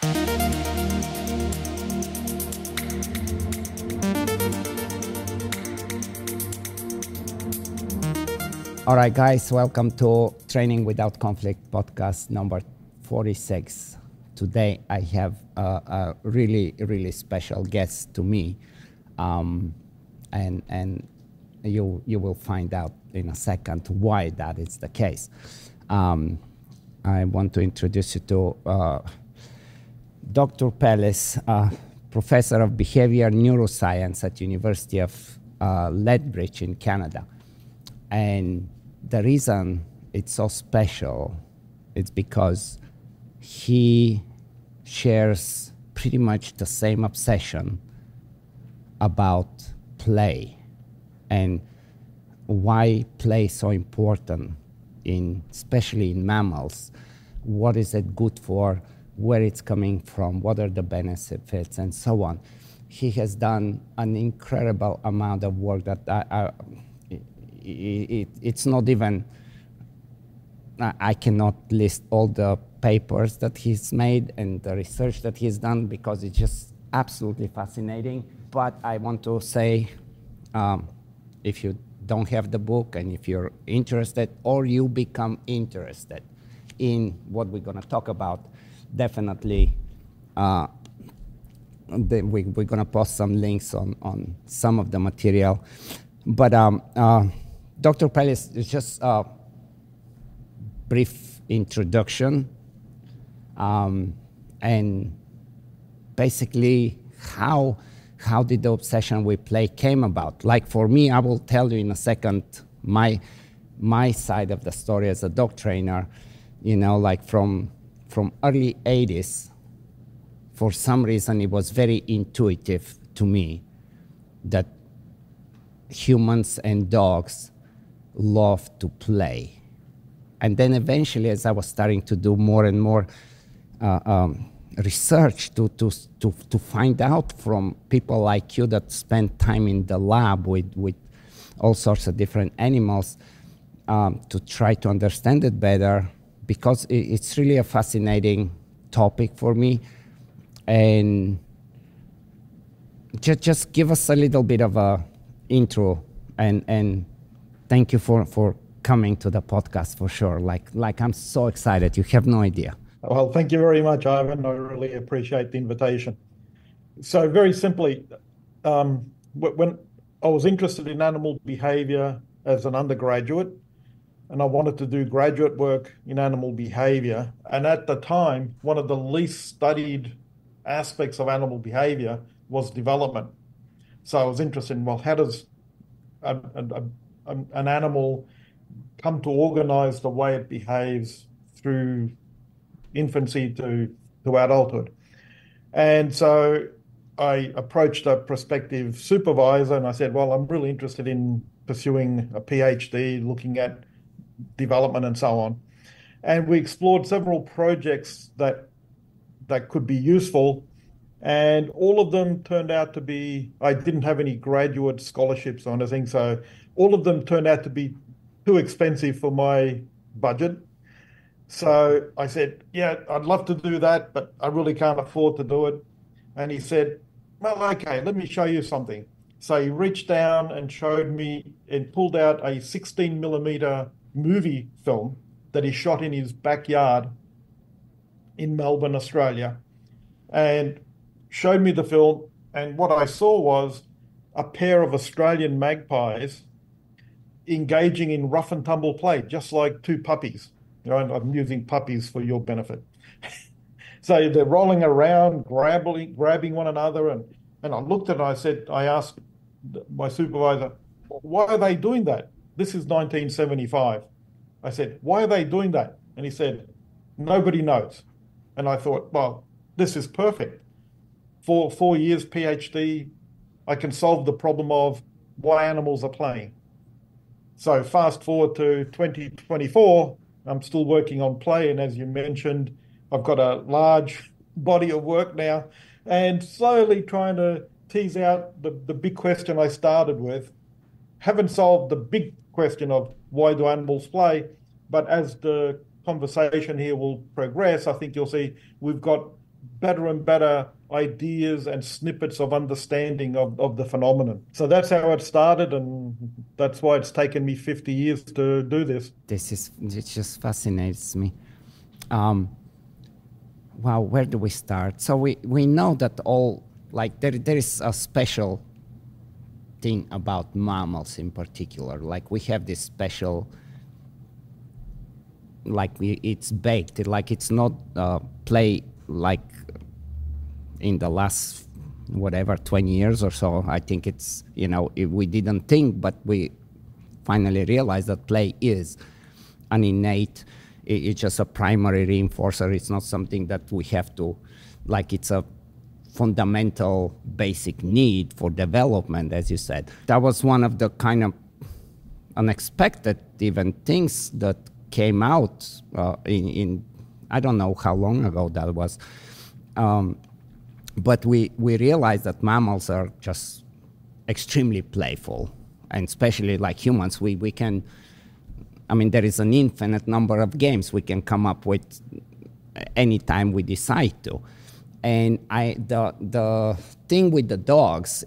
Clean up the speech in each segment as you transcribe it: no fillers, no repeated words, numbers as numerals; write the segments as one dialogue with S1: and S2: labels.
S1: All right, guys, welcome to Training Without Conflict podcast number 46. Today, I have a really, really special guest to me, and you will find out in a second why that is the case. I want to introduce you to Dr. Pellis, professor of behavior neuroscience at University of Lethbridge in Canada. And the reason it's so special is because he shares pretty much the same obsession about play and why play is so important, especially in mammals. What is it good for, where it's coming from, what are the benefits, and so on. He has done an incredible amount of work that it's not even, I cannot list all the papers that he's made and the research that he's done because it's just absolutely fascinating. But I want to say, if you don't have the book and if you're interested or you become interested in what we're going to talk about, definitely we're going to post some links on some of the material. But Dr. Pellis, is just a brief introduction and basically how did the obsession with play came about? Like for me, I will tell you in a second my side of the story as a dog trainer. You know, like from early 80s, for some reason it was very intuitive to me that humans and dogs love to play. And then eventually, as I was starting to do more and more research to find out from people like you that spend time in the lab with all sorts of different animals to try to understand it better, because it's really a fascinating topic for me. And just give us a little bit of a intro and thank you for coming to the podcast for sure. Like I'm so excited. You have no idea.
S2: Well, thank you very much, Ivan. I really appreciate the invitation. So very simply, when I was interested in animal behavior as an undergraduate, and I wanted to do graduate work in animal behavior. And at the time, one of the least studied aspects of animal behavior was development. So I was interested in, well, how does an animal come to organize the way it behaves through infancy to adulthood? And so I approached a prospective supervisor and I said, well, I'm really interested in pursuing a PhD, looking at development and so on. And we explored several projects that could be useful. And all of them turned out to be, I didn't have any graduate scholarships or anything, so all of them turned out to be too expensive for my budget. So I said, yeah, I'd love to do that, but I really can't afford to do it. And he said, well, okay, let me show you something. So he reached down and showed me and pulled out a 16 millimeter movie film that he shot in his backyard in Melbourne, Australia, and showed me the film. And what I saw was a pair of Australian magpies engaging in rough and tumble play, just like two puppies. You know, I'm using puppies for your benefit. So they're rolling around, grabbing one another. And I looked at it, I asked my supervisor, why are they doing that? This is 1975. I said, why are they doing that? And he said, nobody knows. And I thought, well, this is perfect. For 4 years PhD, I can solve the problem of why animals are playing. So fast forward to 2024, I'm still working on play. And as you mentioned, I've got a large body of work now and slowly trying to tease out the big question I started with. Haven't solved the big question of why do animals play, but as the conversation here will progress, I think you'll see we've got better and better ideas and snippets of understanding of the phenomenon. So that's how it started, and that's why it's taken me 50 years to do this.
S1: It just fascinates me. Wow, where do we start? So we know that there is a special thing about mammals in particular. Like we have this special, it's baked, like it's not play like in the last, whatever, 20 years or so. I think it's, we didn't think, but we finally realized that play is an innate, it's just a primary reinforcer. It's not something that we have to, it's a fundamental basic need for development, as you said. That was one of the kind of unexpected even things that came out in I don't know how long ago that was. But we realized that mammals are just extremely playful, and especially like humans, we can, there is an infinite number of games we can come up with anytime we decide to. And the thing with the dogs,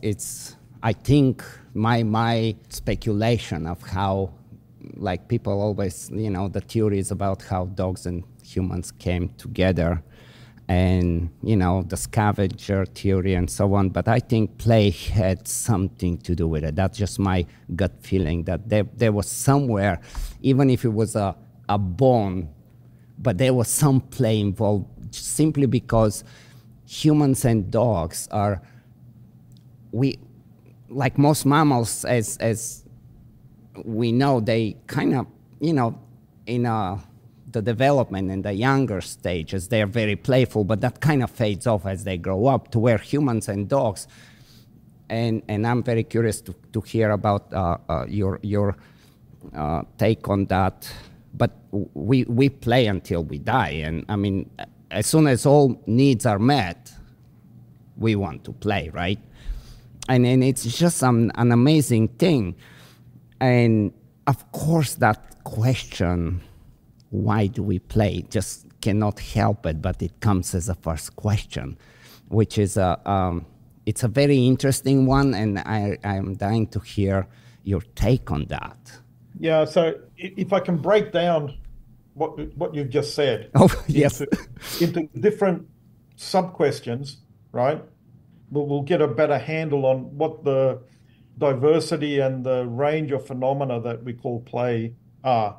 S1: I think my speculation of how, like people always, the theories about how dogs and humans came together, and the scavenger theory and so on, but I think play had something to do with it. That's just my gut feeling, that there was somewhere, even if it was a bone, but there was some play involved, simply because humans and dogs are, like most mammals, as we know, they kind of, in the development in the younger stages, they are very playful, but that kind of fades off as they grow up, to where humans and dogs, and I'm very curious to hear about your take on that. But we play until we die, and as soon as all needs are met, we want to play, right? And it's just an amazing thing. And of course, that question, why do we play, just cannot help it, but it comes as a first question, which is it's a very interesting one, and I'm dying to hear your take on that.
S2: Yeah, so if I can break down what you've just said,
S1: yes,
S2: into different sub-questions, right? We'll get a better handle on what the diversity and the range of phenomena that we call play are.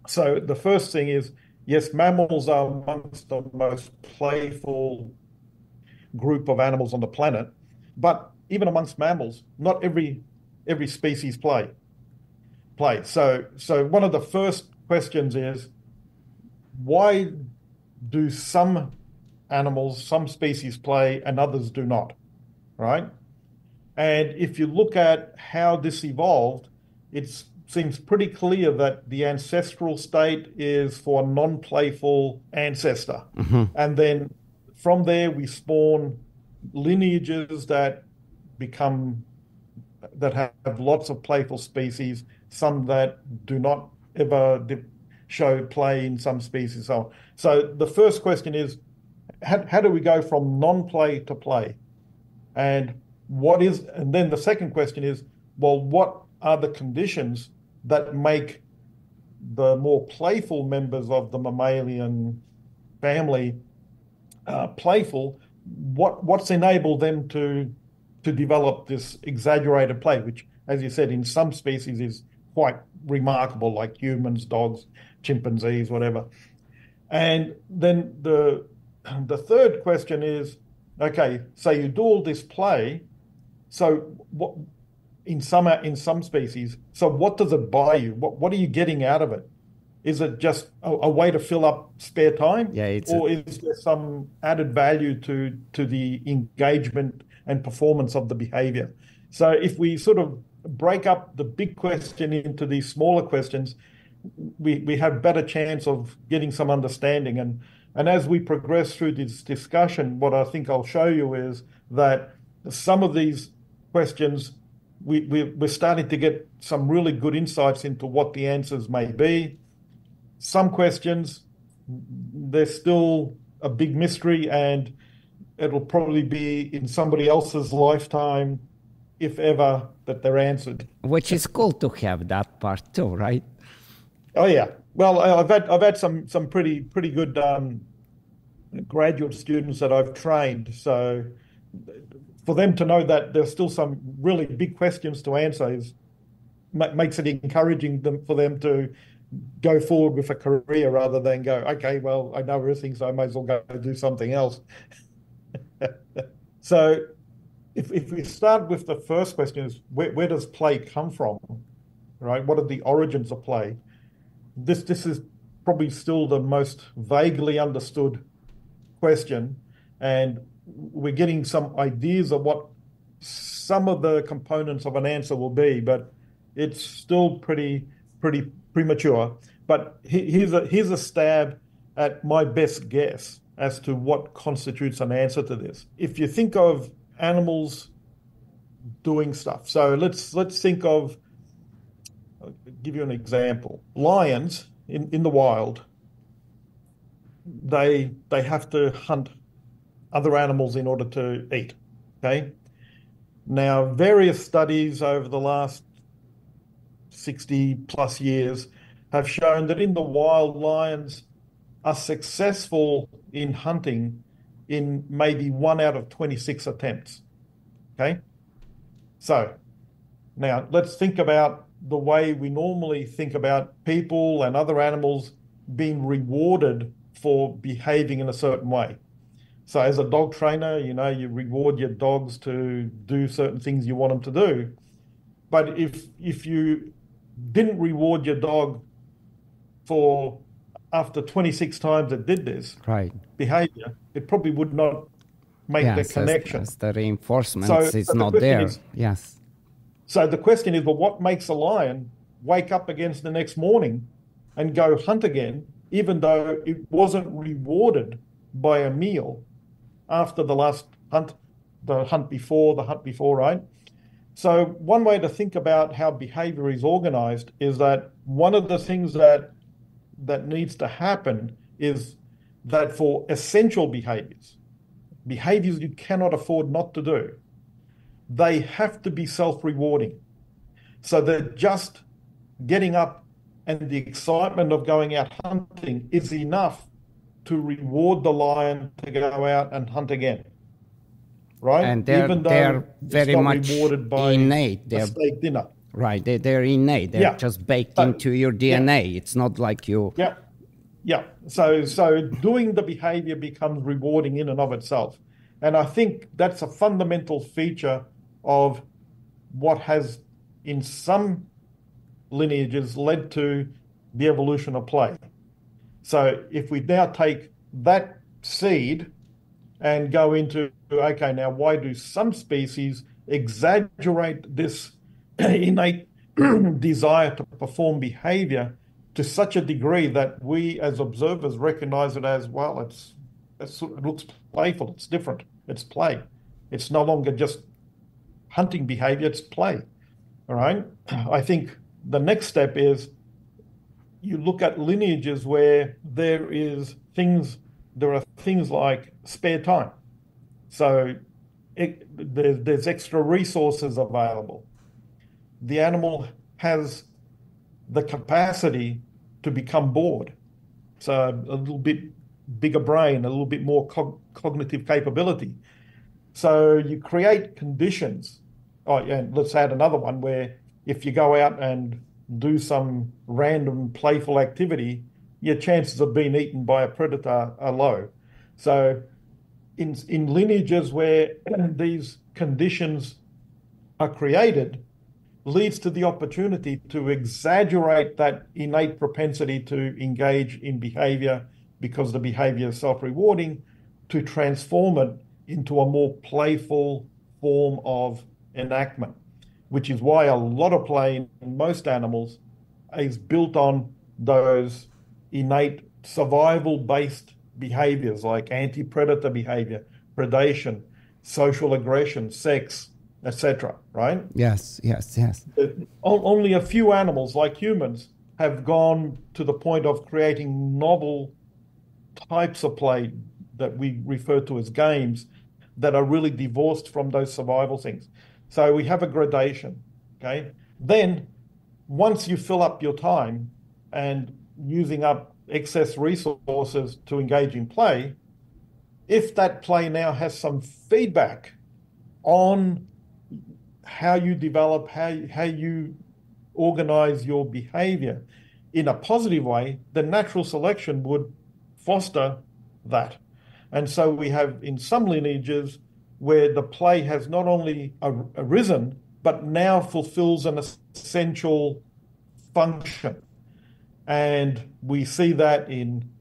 S2: So the first thing is, yes, mammals are amongst the most playful group of animals on the planet, but even amongst mammals, not every species play. So one of the first questions is, why do some animals, some species play and others do not, right? And if you look at how this evolved, it seems pretty clear that the ancestral state is for a non-playful ancestor.
S1: Mm-hmm.
S2: And then from there, we spawn lineages that have lots of playful species, some that do not ever show play in some species. So the first question is, how do we go from non-play to play? And then the second question is, well, what are the conditions that make the more playful members of the mammalian family playful? What's enabled them to develop this exaggerated play, which, as you said, in some species is quite remarkable, like humans, dogs, chimpanzees, whatever. And then the third question is, okay, so you do all this play, so what in some species, so what does it buy you? What are you getting out of it? Is it just a way to fill up spare time?
S1: Yeah,
S2: or is there some added value to the engagement and performance of the behavior? So if we sort of break up the big question into these smaller questions, we have better chance of getting some understanding. And as we progress through this discussion, what I think I'll show you is that some of these questions, we're starting to get some really good insights into what the answers may be. Some questions, they're still a big mystery, and it'll probably be in somebody else's lifetime, if ever, that they're answered.
S1: Which is cool to have that part too, right?
S2: Oh yeah. Well, I've had some pretty good graduate students that I've trained. So for them to know that there's still some really big questions to answer makes it encouraging for them to go forward with a career rather than go, okay, well, I know everything, so I might as well go do something else. So if we start with the first question is where does play come from, right? What are the origins of play? This is probably still the most vaguely understood question, and we're getting some ideas of what some of the components of an answer will be, but it's still pretty premature. But here's a stab at my best guess as to what constitutes an answer to this. If you think of animals doing stuff, so let's think of, I'll give you an example. Lions in the wild, they have to hunt other animals in order to eat. Okay. Now, various studies over the last 60 plus years have shown that in the wild, lions are successful in hunting in maybe 1 out of 26 attempts. Okay. So now let's think about the way we normally think about people and other animals being rewarded for behaving in a certain way. So as a dog trainer, you reward your dogs to do certain things you want them to do. But if you didn't reward your dog for after 26 times it did this behavior, it probably would not make the connection.
S1: As the reinforcement is not there. Yes.
S2: So the question is, well, what makes a lion wake up against the next morning and go hunt again, even though it wasn't rewarded by a meal after the last hunt, the hunt before, right? So one way to think about how behavior is organized is that one of the things that needs to happen is that for essential behaviors you cannot afford not to do, they have to be self-rewarding. So that just getting up and the excitement of going out hunting is enough to reward the lion to go out and hunt again. Right?
S1: And they're very much
S2: rewarded by
S1: innate.
S2: A steak dinner.
S1: Right. They're innate. They're just baked into your DNA. Yeah. It's not like you...
S2: Yeah. So doing the behavior becomes rewarding in and of itself. And I think that's a fundamental feature of what has, in some lineages, led to the evolution of play. So if we now take that seed and go into, okay, now why do some species exaggerate this innate desire to perform behavior to such a degree that we as observers recognize it as, well, it looks playful, it's different, it's play. It's no longer just hunting behavior, it's play. All right. I think the next step is you look at lineages where there are things like spare time. So there's extra resources available. The animal has the capacity to become bored. So a little bit bigger brain, a little bit more cognitive capability. So you create conditions. Oh, and let's add another one where if you go out and do some random playful activity, your chances of being eaten by a predator are low. So in lineages where these conditions are created, leads to the opportunity to exaggerate that innate propensity to engage in behavior because the behavior is self-rewarding, to transform it into a more playful form of enactment, which is why a lot of play in most animals is built on those innate survival-based behaviors like anti-predator behavior, predation, social aggression, sex, etc., right?
S1: Yes.
S2: Only a few animals, like humans, have gone to the point of creating novel types of play, that we refer to as games that are really divorced from those survival things. So we have a gradation, okay? Then once you fill up your time and using up excess resources to engage in play, if that play now has some feedback on how you develop, how you organize your behavior in a positive way, then natural selection would foster that. And so we have in some lineages where the play has not only arisen, but now fulfills an essential function. And we see that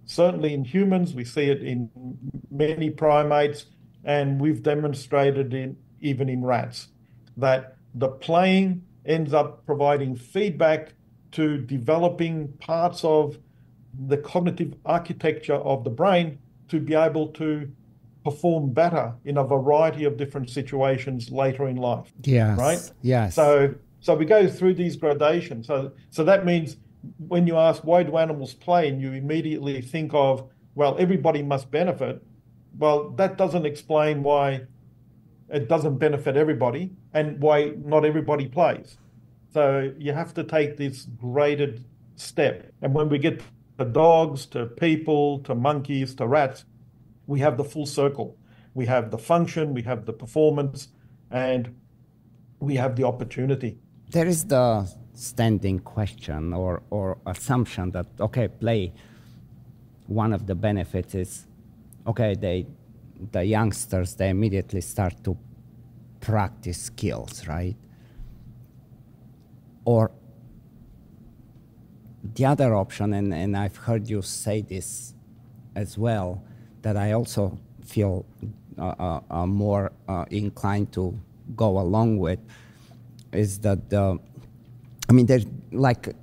S2: certainly in humans, we see it in many primates, and we've demonstrated even in rats, that the playing ends up providing feedback to developing parts of the cognitive architecture of the brain to be able to perform better in a variety of different situations later in life.
S1: Yes.
S2: Right?
S1: Yes.
S2: So we go through these gradations. So that means when you ask why do animals play, and you immediately think of, well, everybody must benefit. Well, that doesn't explain why it doesn't benefit everybody and why not everybody plays. So you have to take this graded step. And when we get to dogs, to people, to monkeys, to rats, we have the full circle. We have the function, we have the performance, and we have the opportunity.
S1: There is the standing question or assumption that, okay, play, one of the benefits is, okay, the youngsters, they immediately start to practice skills, right? Or the other option, and I've heard you say this as well, that I also feel more inclined to go along with, is that there's like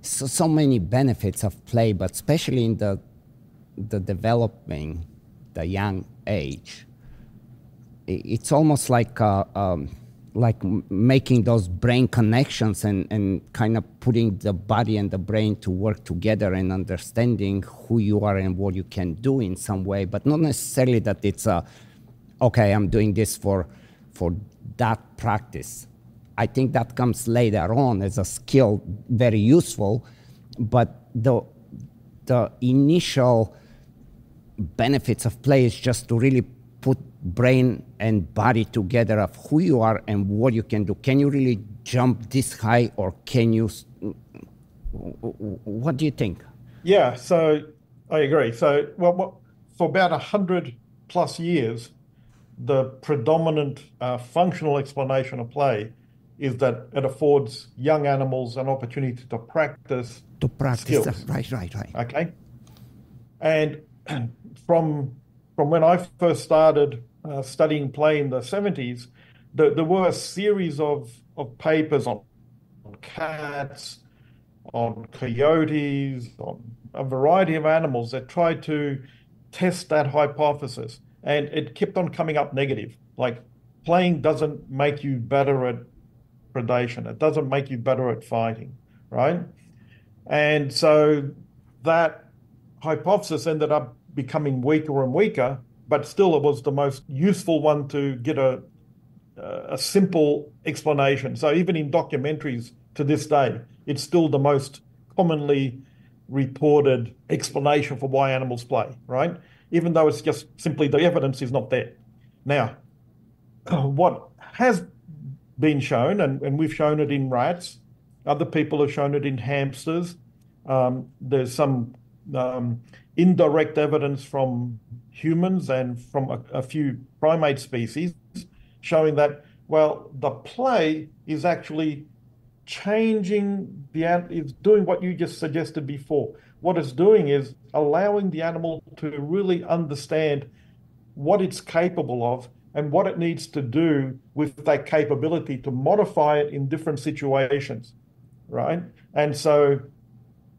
S1: so many benefits of play, but especially in the developing, the young age, it's almost like making those brain connections and kind of putting the body and the brain to work together and understanding who you are and what you can do in some way, but not necessarily that it's okay, I'm doing this for that practice. I think that comes later on as a skill, very useful, but the initial benefits of play is just to really put brain and body together of who you are and what you can do. Can you really jump this high, or can you? What do you think?
S2: Yeah, so I agree. So, for about 100+ years, the predominant functional explanation of play is that it affords young animals an opportunity to practice skills.
S1: Right.
S2: Okay, and from when I first started studying play in the 70s, there were a series of papers on cats, on coyotes, on a variety of animals that tried to test that hypothesis. And it kept on coming up negative. Like, playing doesn't make you better at predation. It doesn't make you better at fighting, right? And so that hypothesis ended up becoming weaker and weaker, but still it was the most useful one to get a simple explanation. So even in documentaries to this day, it's still the most commonly reported explanation for why animals play, right? Even though it's just simply the evidence is not there. Now, what has been shown, and we've shown it in rats, other people have shown it in hamsters. There's some indirect evidence from humans and from a few primate species showing that, well, the play is actually changing is doing what you just suggested before. What it's doing is allowing the animal to really understand what it's capable of and what it needs to do with that capability to modify it in different situations, right? And so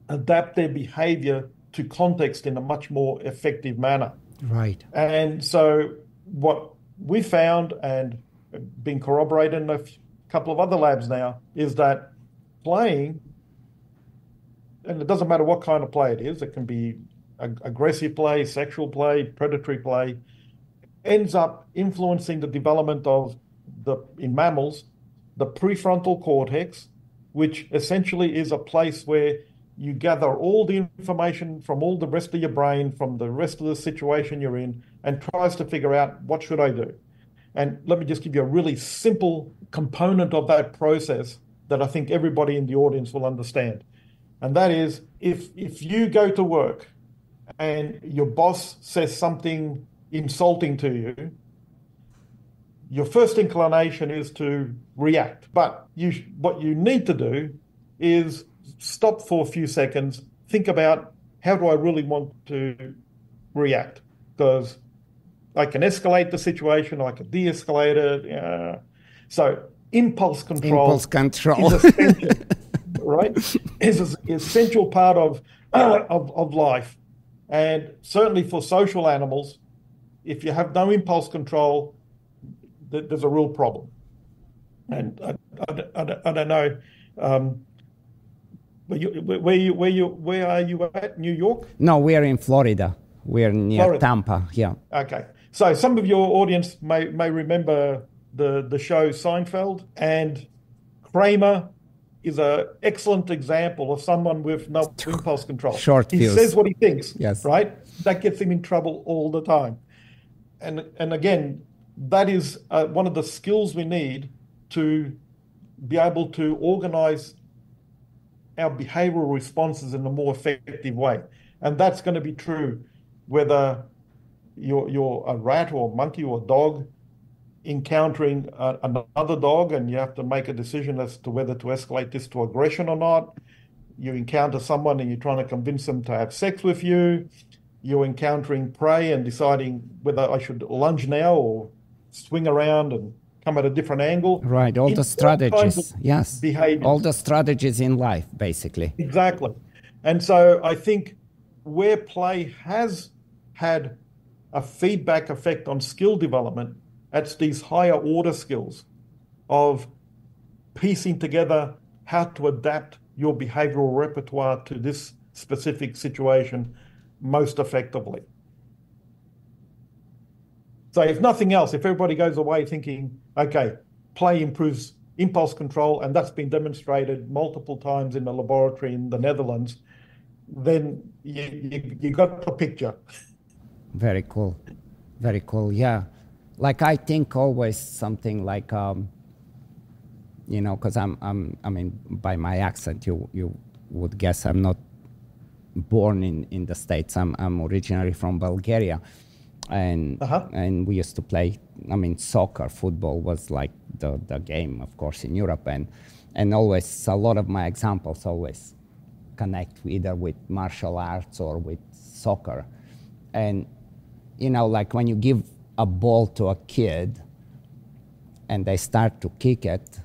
S2: adapt their behavior to context in a much more effective manner.
S1: Right.
S2: And so what we found, and been corroborated in a couple of other labs now, is that playing, and it doesn't matter what kind of play it is, it can be aggressive play, sexual play, predatory play, ends up influencing the development of in mammals, the prefrontal cortex, which essentially is a place where you gather all the information from all the rest of your brain, from the rest of the situation you're in, and tries to figure out what should I do. And let me just give you a really simple component of that process that I think everybody in the audience will understand. And that is, if you go to work and your boss says something insulting to you, your first inclination is to react. But what you need to do is stop for a few seconds, think about, how do I really want to react? Because I can escalate the situation, I can de-escalate it. So impulse control is essential, right? Is an essential part of life. And certainly for social animals, if you have no impulse control, there's a real problem. And I don't know, where are you at? New York?
S1: No, we are in Florida. We are near Florida. Tampa. Yeah.
S2: Okay. So some of your audience may remember the show Seinfeld, and Kramer is an excellent example of someone with no impulse control. He says what he thinks,
S1: yes,
S2: right? That gets him in trouble all the time. And again, that is one of the skills we need to be able to organize our behavioral responses in a more effective way. And that's going to be true whether you're a rat or a monkey or a dog encountering another dog, and you have to make a decision as to whether to escalate this to aggression or not. You encounter someone and you're trying to convince them to have sex with you. You're encountering prey and deciding whether I should lunge now or swing around and come at a different angle.
S1: Right, all the strategies, yes.
S2: Behaviors.
S1: All the strategies in life, basically.
S2: Exactly. And so I think where play has had a feedback effect on skill development, that's these higher order skills of piecing together how to adapt your behavioral repertoire to this specific situation most effectively. So if nothing else, if everybody goes away thinking, okay, play improves impulse control, and that's been demonstrated multiple times in the laboratory in the Netherlands, then you got the picture.
S1: Very cool. Very cool, yeah. Like I think always something like, you know, because I mean, by my accent, you would guess I'm not born in the States. I'm originally from Bulgaria. And and we used to play, I mean, soccer, football was like the game, of course, in Europe. And always, a lot of my examples always connect either with martial arts or with soccer. And, you know, like when you give a ball to a kid and they start to kick it,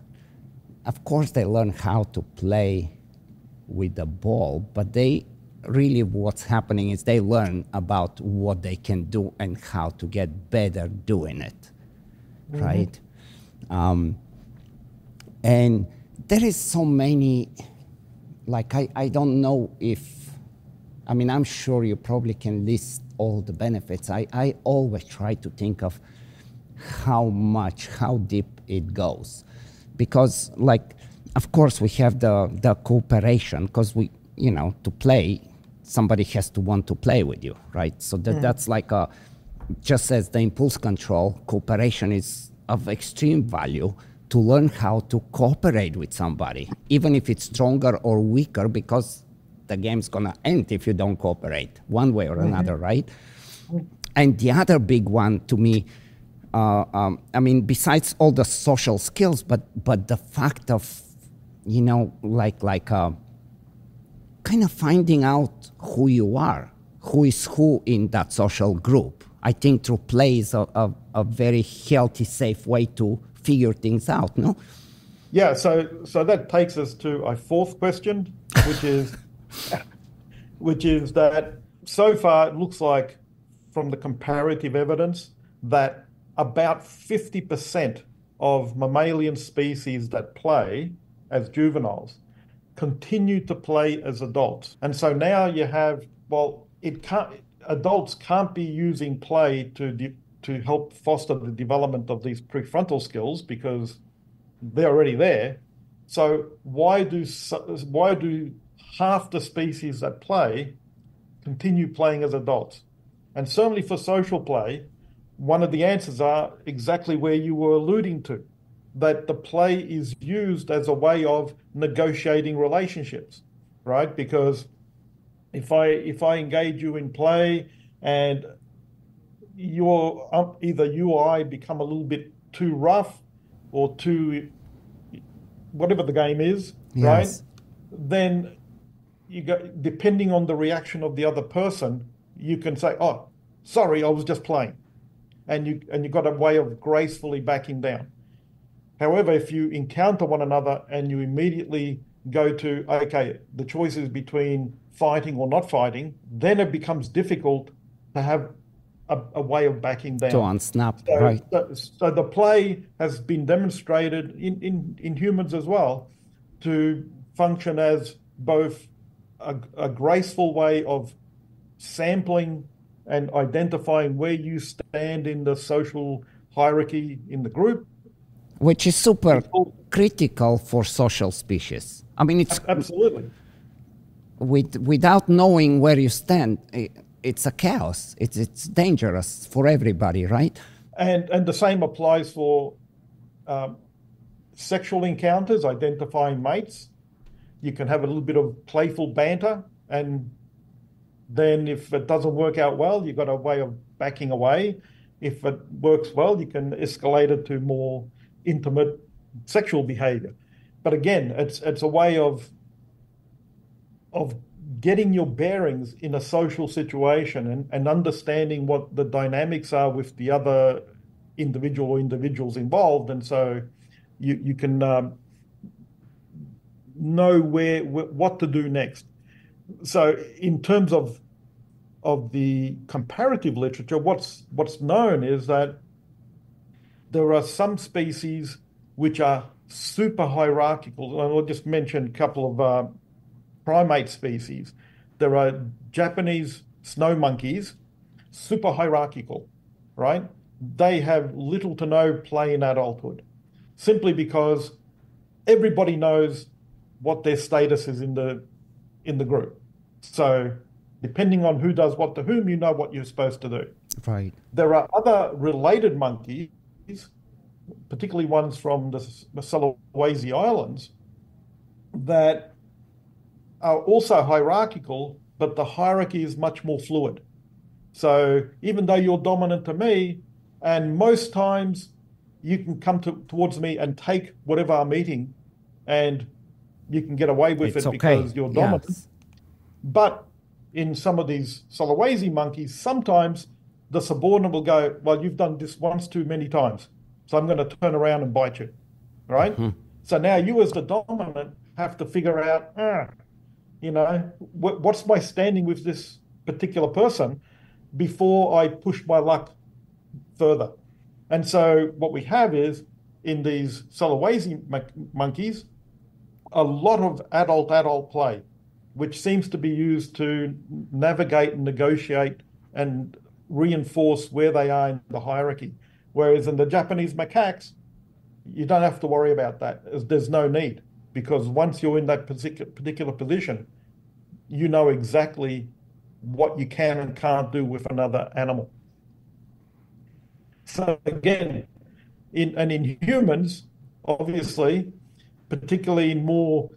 S1: of course they learn how to play with the ball, but they really, what's happening is they learn about what they can do and how to get better doing it, right? And there is so many, like I don't know if, I mean, I'm sure you probably can list all the benefits. I always try to think of how deep it goes. Because, like, of course, we have the cooperation, because we, you know, to play, somebody has to want to play with you, right? So that's like just as the impulse control, cooperation is of extreme value to learn how to cooperate with somebody, even if it's stronger or weaker, because the game's gonna end if you don't cooperate one way or another, right? And the other big one to me, I mean, besides all the social skills, but the fact of, you know, like kind of finding out who you are, who is who in that social group. I think through play is a very healthy, safe way to figure things out, no?
S2: Yeah, so that takes us to a fourth question, which is that so far it looks like from the comparative evidence that about 50% of mammalian species that play as juveniles continue to play as adults. And so now you have, well, adults can't be using play to help foster the development of these prefrontal skills because they're already there. So why do half the species that play continue playing as adults? And certainly for social play, one of the answers are exactly where you were alluding to, that the play is used as a way of negotiating relationships, right? Because if I engage you in play and either you or I become a little bit too rough or too whatever the game is,
S1: yes.
S2: right? Then depending on the reaction of the other person, you can say, "Oh, sorry, I was just playing," and you got a way of gracefully backing down. However, if you encounter one another and you immediately go to, okay, the choice is between fighting or not fighting, then it becomes difficult to have a way of backing down.
S1: To unsnap, right.
S2: So the play has been demonstrated in humans as well to function as both a graceful way of sampling and identifying where you stand in the social hierarchy in the group.
S1: Which is super critical for social species. I mean, it's
S2: absolutely.
S1: Without knowing where you stand, it's a chaos. It's dangerous for everybody, right?
S2: And the same applies for sexual encounters, identifying mates. You can have a little bit of playful banter, and then if it doesn't work out well, you've got a way of backing away. If it works well, you can escalate it to more intimate sexual behavior. But again, it's a way of getting your bearings in a social situation and understanding what the dynamics are with the other individual or individuals involved. And so you can know what to do next. So in terms of the comparative literature, what's known is that there are some species which are super hierarchical. And I'll just mention a couple of primate species. There are Japanese snow monkeys, super hierarchical, right? They have little to no play in adulthood, simply because everybody knows what their status is in the group. So depending on who does what to whom, you know what you're supposed to do.
S1: Right.
S2: There are other related monkeys, particularly ones from the Sulawesi Islands, that are also hierarchical, but the hierarchy is much more fluid. So even though you're dominant to me, and most times you can come towards me and take whatever I'm eating, and you can get away with it because you're dominant. Yes. But in some of these Sulawesi monkeys, sometimes the subordinate will go, well, you've done this once too many times, so I'm going to turn around and bite you, right? Mm-hmm. So now you as the dominant have to figure out, what's my standing with this particular person before I push my luck further. And so what we have is, in these Sulawesi monkeys, a lot of adult play, which seems to be used to navigate and negotiate and reinforce where they are in the hierarchy. Whereas in the Japanese macaques, you don't have to worry about that. There's no need, because once you're in that particular position, you know exactly what you can and can't do with another animal. So again, in humans, obviously, particularly in more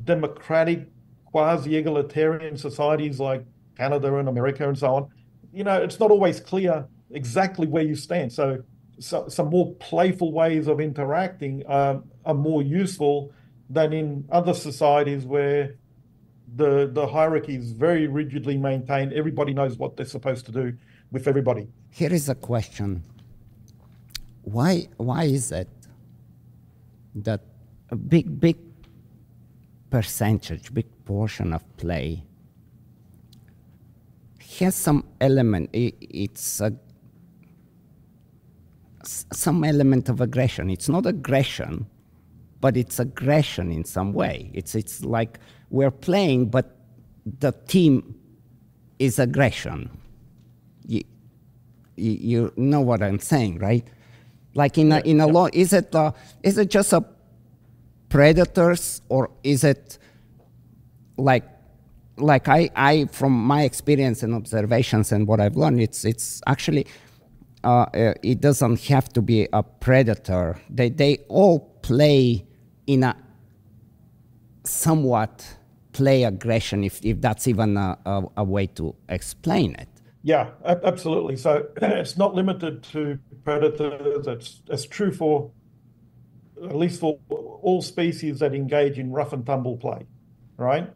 S2: democratic, quasi-egalitarian societies like Canada and America and so on, it's not always clear exactly where you stand. So some more playful ways of interacting are more useful than in other societies where the hierarchy is very rigidly maintained. Everybody knows what they're supposed to do with everybody.
S1: Here is a question. Why is it that a big percentage, big portion of play has some element, some element of aggression? It's not aggression, but it's aggression in some way. It's like we're playing, but the team is aggression. You know what I'm saying, right? Like in a law, is it just a predators, or is it like I from my experience and observations and what I've learned, it's actually it doesn't have to be a predator. They all play in a somewhat play aggression, if that's even a way to explain it.
S2: Yeah, absolutely. So it's not limited to predators. It's true for, at least for all species that engage in rough and tumble play, right?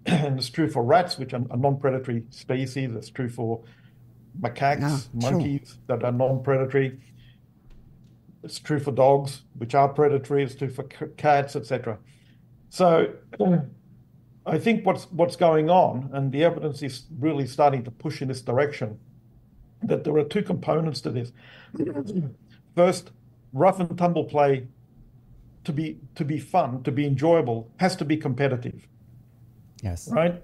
S2: And it's true for rats, which are a non-predatory species. It's true for macaques, monkeys that are non-predatory. It's true for dogs, which are predatory. It's true for cats, etc. So I think what's going on, and the evidence is really starting to push in this direction, that there are two components to this. First, rough and tumble play, to be fun, to be enjoyable, has to be competitive.
S1: Yes.
S2: Right?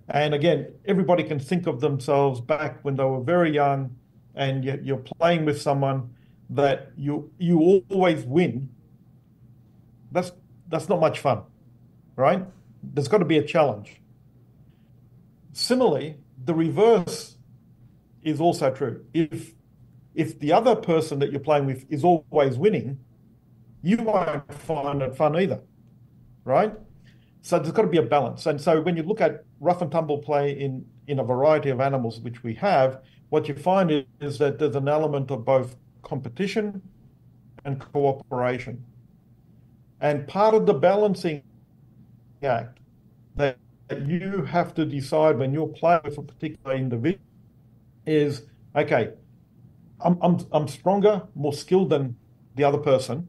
S2: And again, everybody can think of themselves back when they were very young, and you're playing with someone that you always win. That's not much fun, right? There's got to be a challenge. Similarly, the reverse is also true. If the other person that you're playing with is always winning, you won't find it fun either, right? So there's got to be a balance. And so when you look at rough and tumble play in a variety of animals, which we have, what you find is that there's an element of both competition and cooperation. And part of the balancing act that you have to decide when you're playing with a particular individual is, okay, I'm stronger, more skilled than the other person.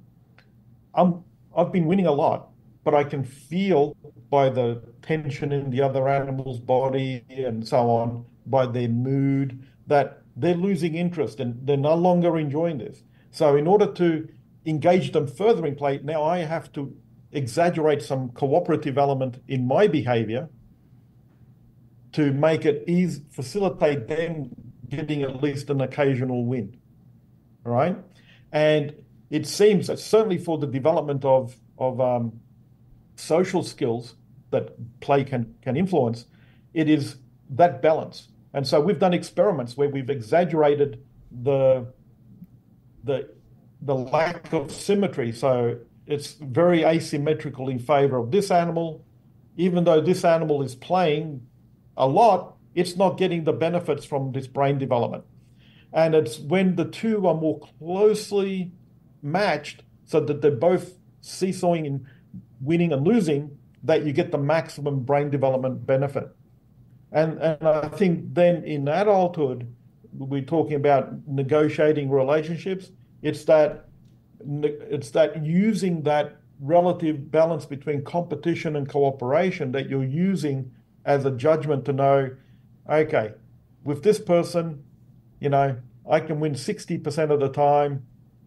S2: I've been winning a lot, but I can feel by the tension in the other animal's body and so on, by their mood, that they're losing interest and they're no longer enjoying this. So in order to engage them further in play, now I have to exaggerate some cooperative element in my behavior to make it facilitate them getting at least an occasional win, right? And it seems that certainly for the development of social skills that play can influence, it is that balance. And so we've done experiments where we've exaggerated the lack of symmetry. So it's very asymmetrical in favor of this animal. Even though this animal is playing a lot, it's not getting the benefits from this brain development. And it's when the two are more closely matched so that they're both seesawing in winning and losing, that you get the maximum brain development benefit. And I think then in adulthood, we're talking about negotiating relationships. It's that using that relative balance between competition and cooperation that you're using as a judgment to know, okay, with this person, I can win 60% of the time,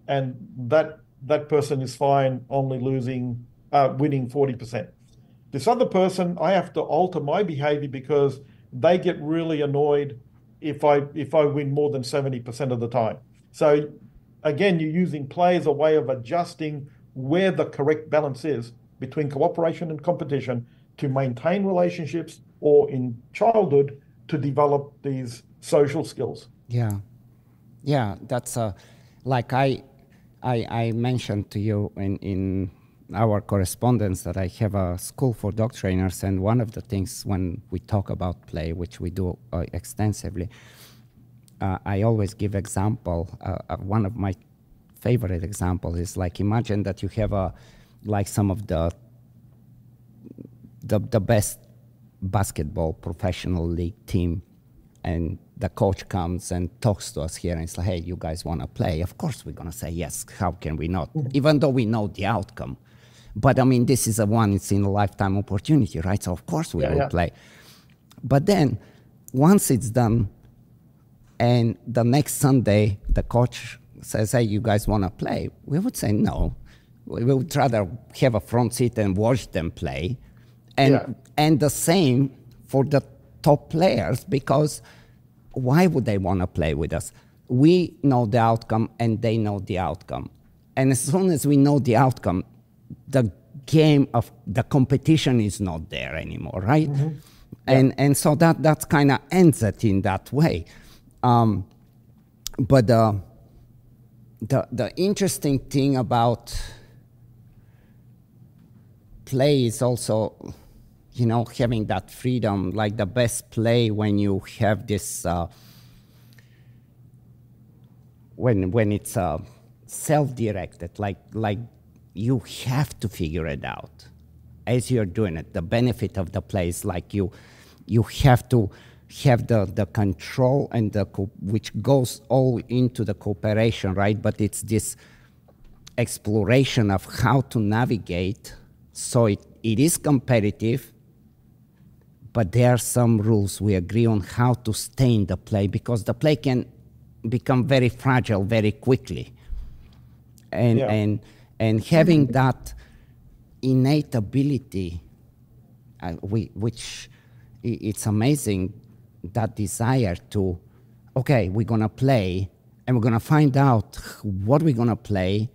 S2: and that person is fine only winning 40%. This other person, I have to alter my behavior because they get really annoyed if I win more than 70% of the time. So again, you're using play as a way of adjusting where the correct balance is between cooperation and competition to maintain relationships, or in childhood to develop these social skills.
S1: Yeah, that's like I mentioned to you in our correspondence that I have a school for dog trainers, and one of the things when we talk about play, which we do extensively, I always give example. One of my favorite examples is like, imagine that you have like some of the best basketball professional league team, and the coach comes and talks to us here and it's like, hey, you guys want to play? Of course we're going to say yes. How can we not? Even though we know the outcome. But I mean, this is a once-in-a-lifetime opportunity, right? So of course we will play. But then once it's done and the next Sunday the coach says, hey, you guys want to play? We would say no. We would rather have a front seat and watch them play. And the same for the top players, because why would they want to play with us? We know the outcome and they know the outcome. And as soon as we know the outcome, the game of the competition is not there anymore, right?
S2: Mm-hmm.
S1: And so that kind of ends it in that way. But the interesting thing about play is also, you know, having that freedom. Like the best play when you have this, when it's self-directed, like you have to figure it out as you're doing it. The benefit of the play is like you have to have the control and which goes all into the cooperation, right? But it's this exploration of how to navigate. So it is competitive, but there are some rules we agree on how to stay in the play, because the play can become very fragile very quickly. And having that innate ability, which it's amazing, that desire to, okay, we're gonna play, and we're gonna find out what we're gonna play,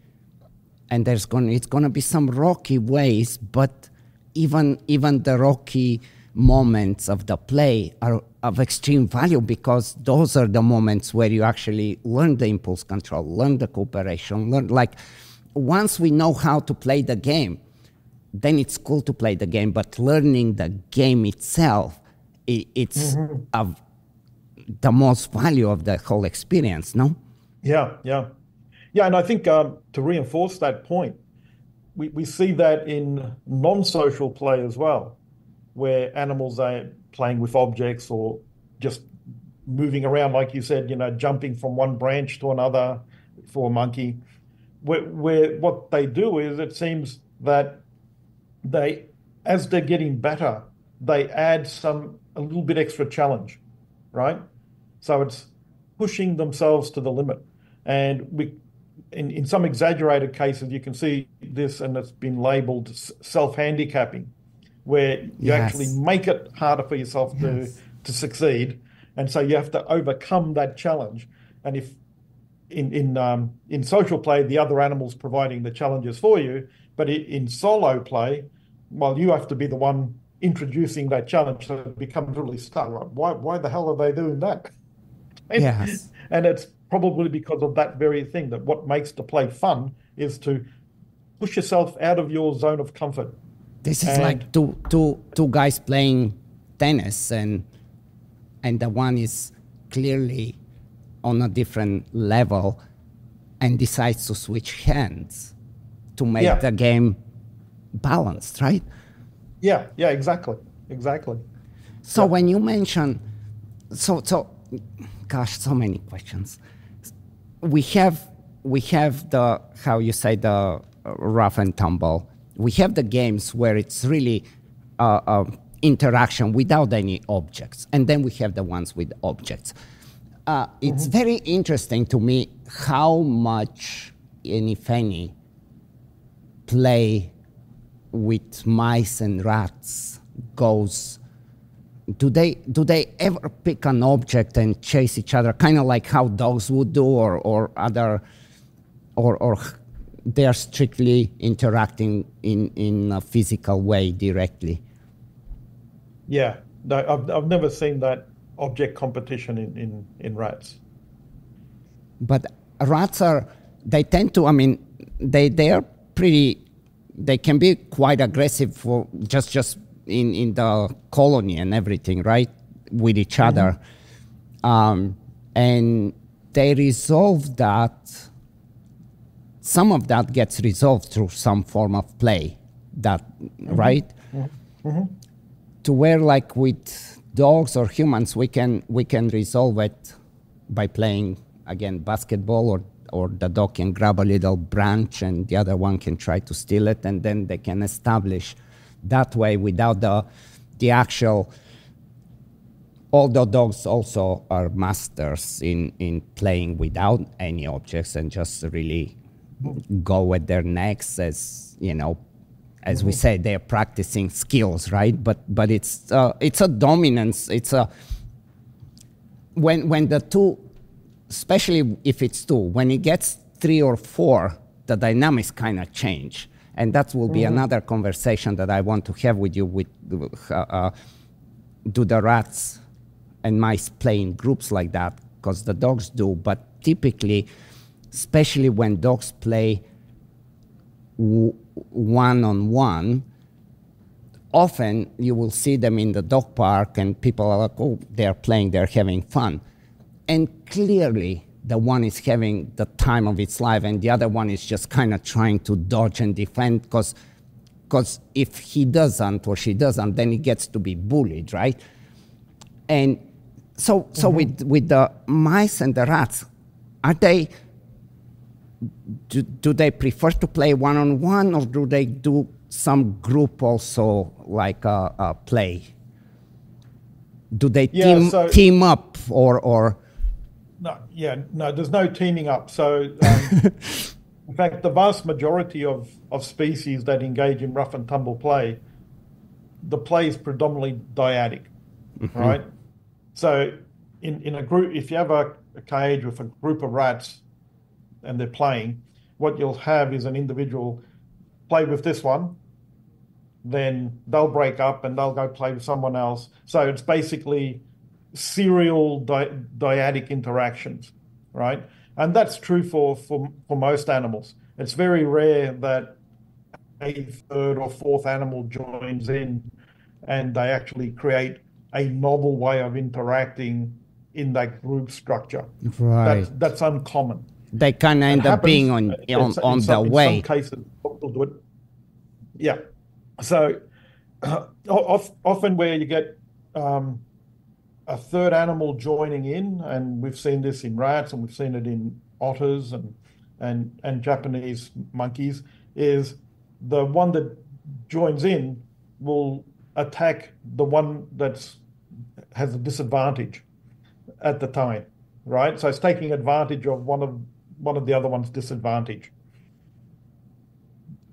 S1: and it's gonna be some rocky ways, but even the rocky moments of the play are of extreme value, because those are the moments where you actually learn the impulse control, learn the cooperation, like once we know how to play the game, then it's cool to play the game, but learning the game itself, it's of the most value of the whole experience, no?
S2: Yeah, and I think to reinforce that point, we see that in non-social play as well, where animals are playing with objects or just moving around, like you said, you know, jumping from one branch to another for a monkey, where what they do is, it seems that they, as they're getting better, they add a little bit extra challenge, right? So it's pushing themselves to the limit. And in some exaggerated cases, you can see this, and it's been labeled self-handicapping, where you actually make it harder for yourself to succeed. And so you have to overcome that challenge. And if in social play, the other animal's providing the challenges for you, but in solo play, well, you have to be the one introducing that challenge, so it becomes really stuck. Why the hell are they doing that? And it's probably because of that very thing, that what makes the play fun is to push yourself out of your zone of comfort.
S1: This is like two guys playing tennis, and the one is clearly on a different level and decides to switch hands to make the game balanced, right?
S2: Yeah, exactly.
S1: So when you mention, gosh, so many questions. We have the, how you say, the rough and tumble. We have the games where it's really interaction without any objects, and then we have the ones with objects. It's very interesting to me how much, and if any, play with mice and rats goes. Do they ever pick an object and chase each other, kind of like how dogs would do, or they are strictly interacting in a physical way directly?
S2: Yeah, no, I've never seen that object competition in rats.
S1: But rats they tend to, I mean, they are pretty, they can be quite aggressive for just in the colony and everything, right, with each other. And they resolve that. Some of that gets resolved through some form of play, right? To where, like with dogs or humans, we can resolve it by playing, again, basketball, or the dog can grab a little branch and the other one can try to steal it, and then they can establish that way without the actual. Although dogs also are masters in playing without any objects and just really go with their necks as, you know, as we say, they're practicing skills, right? But it's a dominance. It's a when the two, especially if it's two, when it gets 3 or 4, the dynamics kind of change, and that will be another conversation that I want to have with you. With do the rats and mice play in groups like that? Because the dogs do, but typically, especially when dogs play one-on-one, often you will see them in the dog park and people are like, oh, they're playing, they're having fun. And clearly, the one is having the time of its life and the other one is just kind of trying to dodge and defend, because if he doesn't or she doesn't, then he gets to be bullied, right? And so with the mice and the rats, are they... Do they prefer to play one-on-one, or do they do some group also, like a play? Do they team up or?
S2: No, there's no teaming up. So, in fact, the vast majority of species that engage in rough and tumble play, the play is predominantly dyadic, right? So, in a group, if you have a cage with a group of rats, and they're playing, what you'll have is an individual play with this one, then they'll break up and they'll go play with someone else. So it's basically serial dyadic interactions, right? And that's true for most animals. It's very rare that a third or fourth animal joins in and they actually create a novel way of interacting in that group structure.
S1: Right.
S2: That's uncommon.
S1: They kind of end up being on the way.
S2: In some cases, people do it. Yeah. So often where you get a third animal joining in, and we've seen this in rats and we've seen it in otters and Japanese monkeys, is the one that joins in will attack the one that has a disadvantage at the time, right? So it's taking advantage of one of the other one's disadvantage.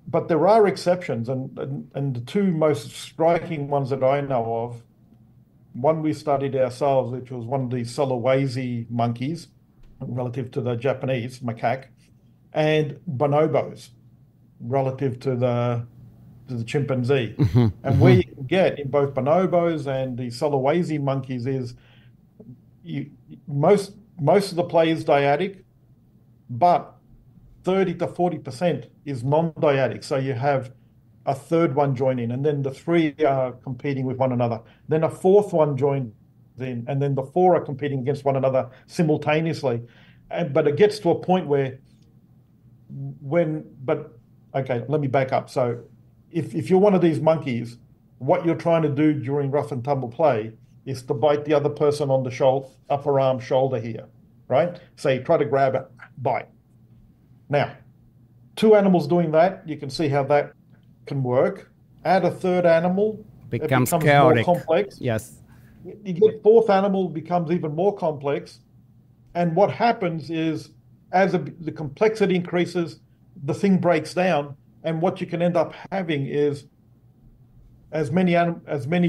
S2: But there are exceptions, and the two most striking ones that I know of, one we studied ourselves, which was one of the Sulawesi monkeys, relative to the Japanese macaque, and bonobos, relative to the chimpanzee. And where you can get in both bonobos and the Sulawesi monkeys is most of the play is dyadic, but 30 to 40% is non-dyadic. So you have a third one join in, and then the 3 are competing with one another. Then a fourth one joins in, and then the 4 are competing against one another simultaneously. But it gets to a point where okay, let me back up. So if you're one of these monkeys, what you're trying to do during rough and tumble play is to bite the other person on the upper arm shoulder here, right? So you try to grab it, bite. Now, 2 animals doing that, you can see how that can work. Add a third animal, it becomes chaotic. More complex.
S1: Yes.
S2: You get 4th animal, becomes even more complex. And what happens is, as the complexity increases, the thing breaks down. And what you can end up having is as many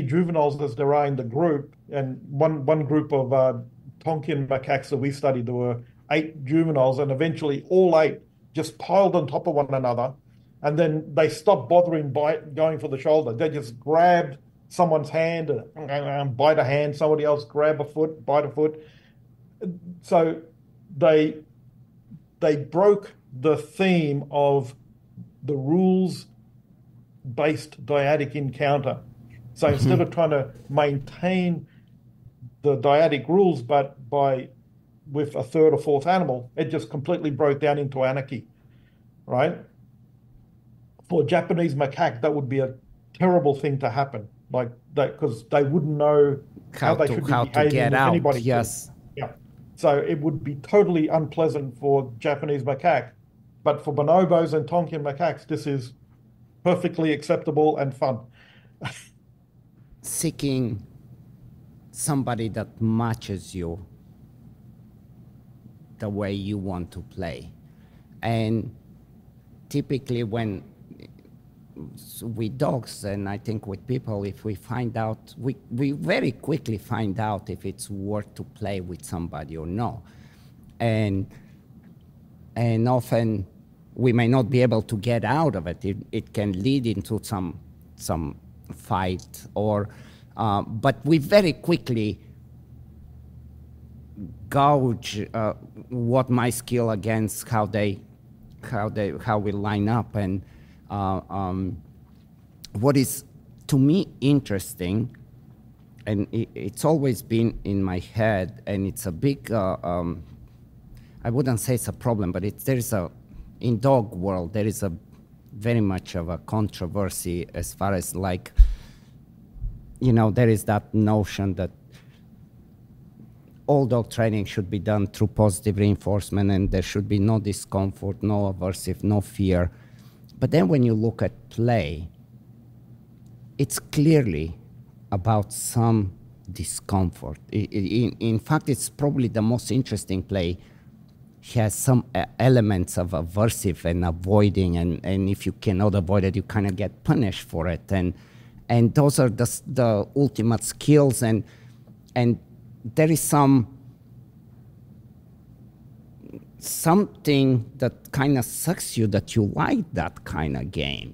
S2: juveniles as there are in the group. And one group of Tonkin macaques that we studied, there were 8 juveniles, and eventually all 8 just piled on top of one another, and then they stopped bothering going for the shoulder. They just grabbed someone's hand and bite a hand, somebody else grab a foot, bite a foot. So they broke the theme of the rules-based dyadic encounter. So instead of trying to maintain the dyadic rules, but with a third or fourth animal, it just completely broke down into anarchy, right? For Japanese macaque, that would be a terrible thing to happen, like that, because they wouldn't know how they should be behaving with anybody.
S1: Yes.
S2: Yeah. So it would be totally unpleasant for Japanese macaque, but for bonobos and Tonkin macaques, this is perfectly acceptable and fun.
S1: Seeking somebody that matches you the way you want to play. And typically when with dogs, and I think with people, if we find out, we very quickly find out if it's worth to play with somebody or no. And often we may not be able to get out of it. It can lead into some fight, or but we very quickly gauge what my skill against how we line up. And what is to me interesting, and it's always been in my head, and it's a big I wouldn't say it's a problem, but in dog world there is a very much of a controversy as far as, like, there is that notion that all dog training should be done through positive reinforcement, and there should be no discomfort, no aversive, no fear. But then when you look at play, it's clearly about some discomfort. In fact, it's probably the most interesting play. Has some elements of aversive and avoiding, and if you cannot avoid it, you kind of get punished for it. And those are the ultimate skills, and there is something that kind of sucks you, that you like that kind of game,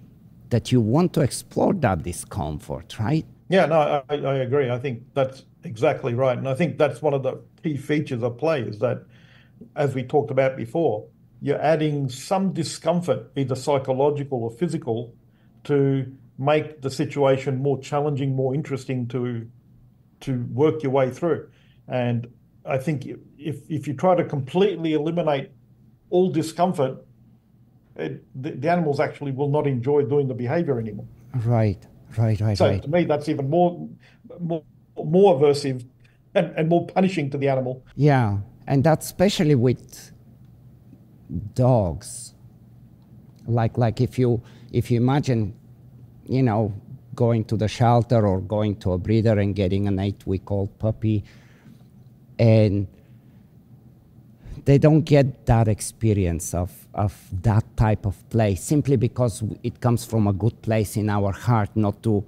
S1: that you want to explore that discomfort, right?
S2: Yeah, no, I agree. I think that's exactly right. And I think that's one of the key features of play, is that, as we talked about before, you're adding some discomfort, either psychological or physical, to make the situation more challenging, more interesting to work your way through. And I think if you try to completely eliminate all discomfort, the animals actually will not enjoy doing the behavior anymore.
S1: Right.
S2: So to me, that's even more aversive and more punishing to the animal.
S1: Yeah, and that's especially with dogs. Like if you imagine, going to the shelter or going to a breeder and getting an 8-week-old puppy, and they don't get that experience of that type of play, simply because it comes from a good place in our heart, not to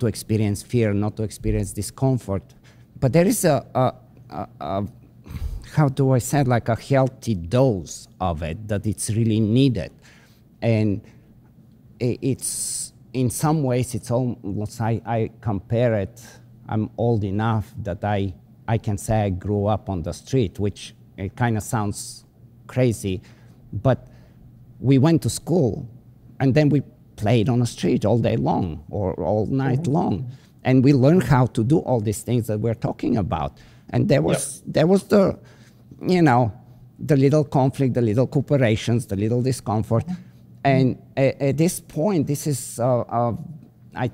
S1: experience fear, not to experience discomfort. But there is how do I say it, like a healthy dose of it, that it's really needed. And it's, in some ways, it's almost, I compare it, I'm old enough that I can say I grew up on the street, which it kind of sounds crazy, but we went to school and then we played on the street all day long or all night long. And we learned how to do all these things that we're talking about. And there was the, the little conflict, the little cooperations, the little discomfort. And at this point, this is, I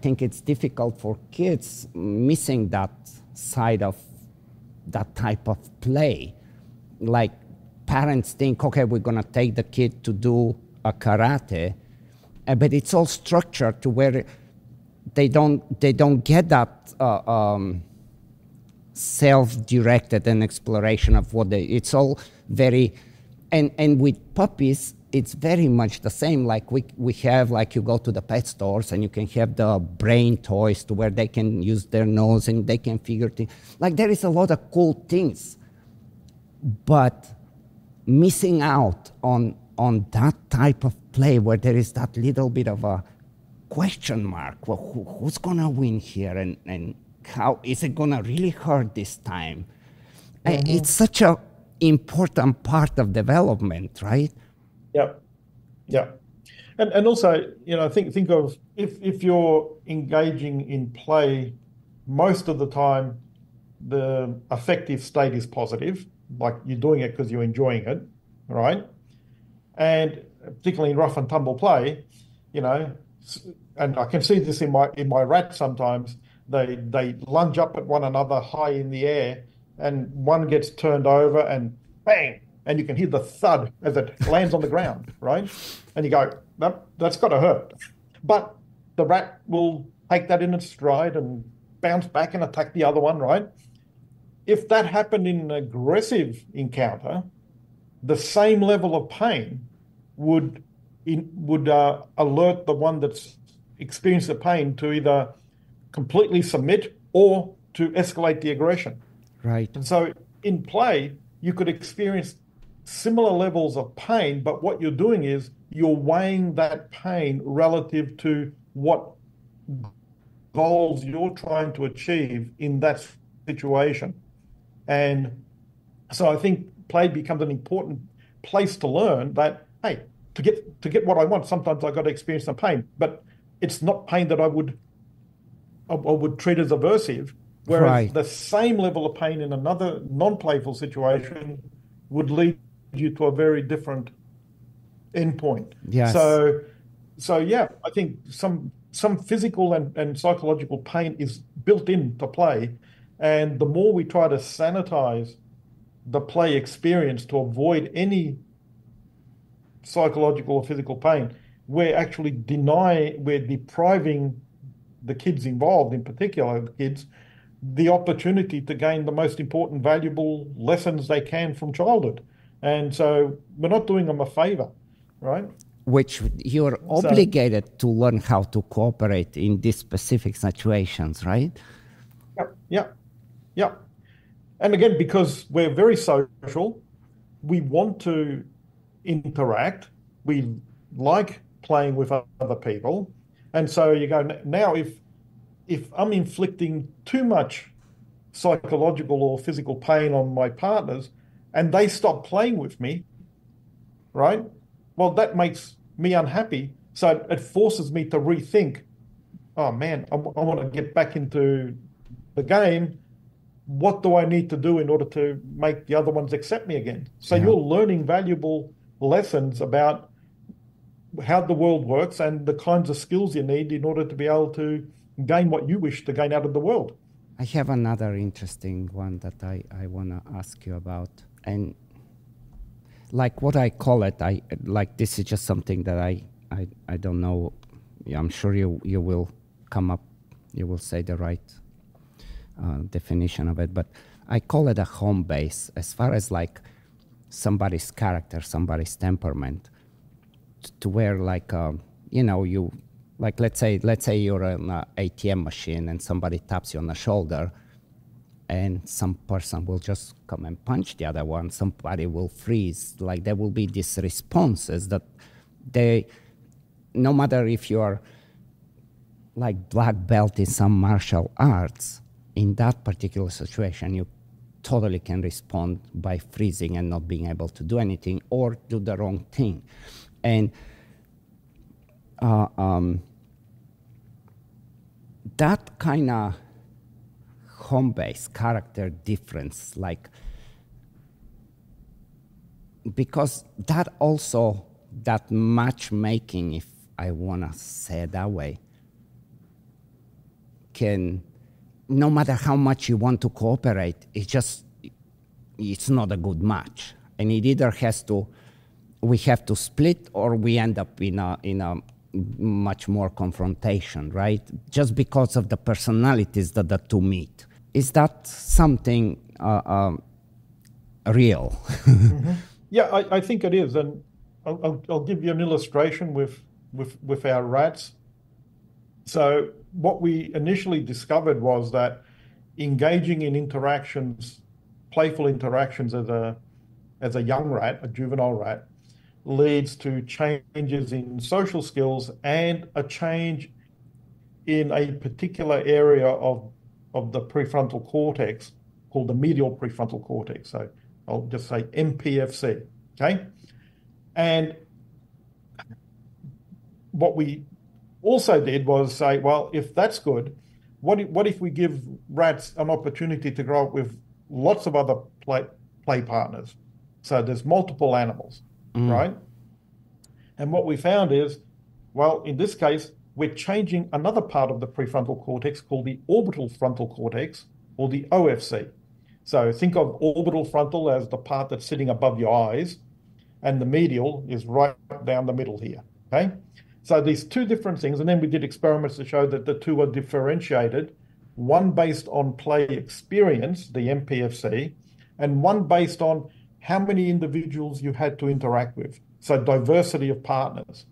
S1: think it's difficult for kids missing that side of that type of play. Like, parents think, okay, we're going to take the kid to do a karate, but it's all structured to where they don't get that self-directed and exploration of what it's all very, and with puppies, it's very much the same. Like we have, like, you go to the pet stores and you can have the brain toys to where they can use their nose and they can figure things. Like, there is a lot of cool things, but missing out on that type of play where there is that little bit of a question mark. Well, who's gonna win here, and how is it gonna really hurt this time? It's such a important part of development, right?
S2: Yeah. And also, think of if you're engaging in play, most of the time the affective state is positive, like you're doing it because you're enjoying it, right? And particularly in rough and tumble play, and I can see this in my rats sometimes. They lunge up at one another high in the air, and one gets turned over and bang, and you can hear the thud as it lands on the ground, right? And you go, nope, that's got to hurt. But the rat will take that in its stride and bounce back and attack the other one, right? If that happened in an aggressive encounter, the same level of pain would would alert the one that's experienced the pain to either completely submit or to escalate the aggression.
S1: Right.
S2: And so in play, you could experience similar levels of pain, but what you're doing is you're weighing that pain relative to what goals you're trying to achieve in that situation. And so I think play becomes an important place to learn that, hey, to get what I want, sometimes I got to experience some pain, but it's not pain that I would treat as aversive. Whereas
S1: Right.
S2: the same level of pain in another non-playful situation would lead you to a very different endpoint.
S1: Yes.
S2: So yeah, I think some physical and psychological pain is built into play, and the more we try to sanitize the play experience to avoid any psychological or physical pain, we're depriving the kids involved, in particular the kids, the opportunity to gain the most important, valuable lessons they can from childhood. And so we're not doing them a favor, right?
S1: Which you're obligated to learn how to cooperate in these specific situations, right?
S2: Yeah. And again, because we're very social, we want to interact. We like playing with other people. And so you go, now if I'm inflicting too much psychological or physical pain on my partners and they stop playing with me, right? Well, that makes me unhappy. So it forces me to rethink, oh man, I want to get back into the game. What do I need to do in order to make the other ones accept me again? So you're learning valuable lessons about how the world works and the kinds of skills you need in order to be able to gain what you wish to gain out of the world.
S1: I have another interesting one that I want to ask you about. And like what I call it, this is just something that I don't know. I'm sure you will come up, you will say the right definition of it, but I call it a home base as far as like somebody's character, somebody's temperament, to where like, you, like let's say you're an ATM machine and somebody taps you on the shoulder and some person will just come and punch the other one, somebody will freeze. Like there will be these responses that no matter if you're like black belt in some martial arts, in that particular situation, you totally can respond by freezing and not being able to do anything or do the wrong thing. And that kind of home-based character difference, like, because that also, that matchmaking, if I want to say it that way, can, no matter how much you want to cooperate, it's not a good match. And it either we have to split or we end up in a much more confrontation, right? Just because of the personalities that the two meet. Is that something real?
S2: Mm-hmm. Yeah, I think it is. And I'll give you an illustration with our rats. So what we initially discovered was that engaging in interactions, playful interactions as a young rat, a juvenile rat, leads to changes in social skills and a change in a particular area of the prefrontal cortex called the medial prefrontal cortex. So I'll just say MPFC, okay? And what we also did was say, well, if that's good, what if we give rats an opportunity to grow up with lots of other play partners? So there's multiple animals, right? And what we found is, well, in this case, we're changing another part of the prefrontal cortex called the orbital frontal cortex, or the OFC. So think of orbital frontal as the part that's sitting above your eyes, and the medial is right down the middle here, okay? So these two different things, and then we did experiments to show that the two are differentiated, one based on play experience, the MPFC, and one based on how many individuals you had to interact with. So diversity of partners.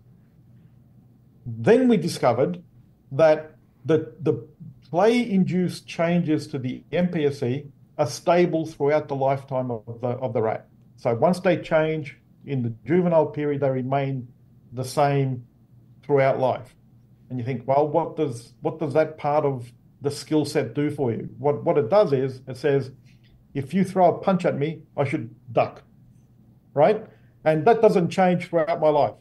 S2: Then we discovered that the play-induced changes to the MPSE are stable throughout the lifetime of the rat. So once they change in the juvenile period, they remain the same throughout life. And you think, well, what does that part of the skill set do for you? What it does is it says, if you throw a punch at me, I should duck, right? And that doesn't change throughout my life,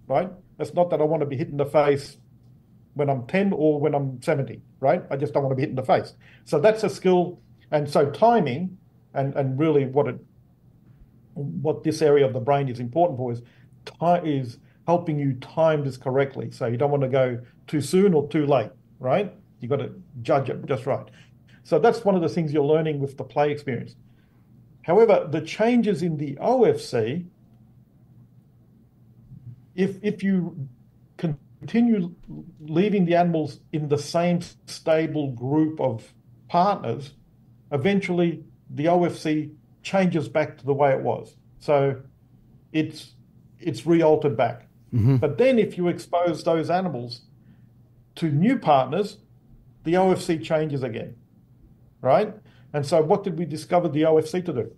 S2: right? It's not that I want to be hit in the face when I'm 10 or when I'm 70, right? I just don't want to be hit in the face. So that's a skill. And so timing and really what this area of the brain is important for is helping you time this correctly. So you don't want to go too soon or too late, right? You've got to judge it just right. So that's one of the things you're learning with the play experience. However, the changes in the OFC, if you continue leaving the animals in the same stable group of partners, eventually the OFC changes back to the way it was. So it's re-altered back.
S1: Mm-hmm.
S2: But then if you expose those animals to new partners, the OFC changes again, right? And so what did we discover the OFC to do?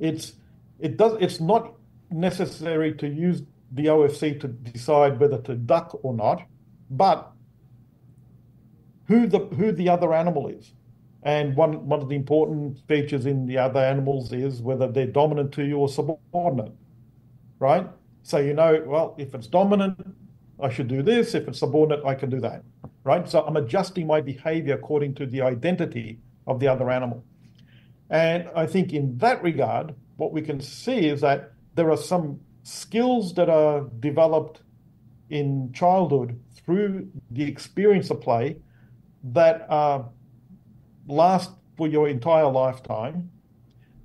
S2: It's not necessary to use the OFC to decide whether to duck or not, but who the other animal is. And one of the important features in the other animals is whether they're dominant to you or subordinate, right? So you know, well, if it's dominant, I should do this. If it's subordinate, I can do that, right? So I'm adjusting my behavior according to the identity of the other animal. And I think in that regard, what we can see is that there are some skills that are developed in childhood through the experience of play that last for your entire lifetime.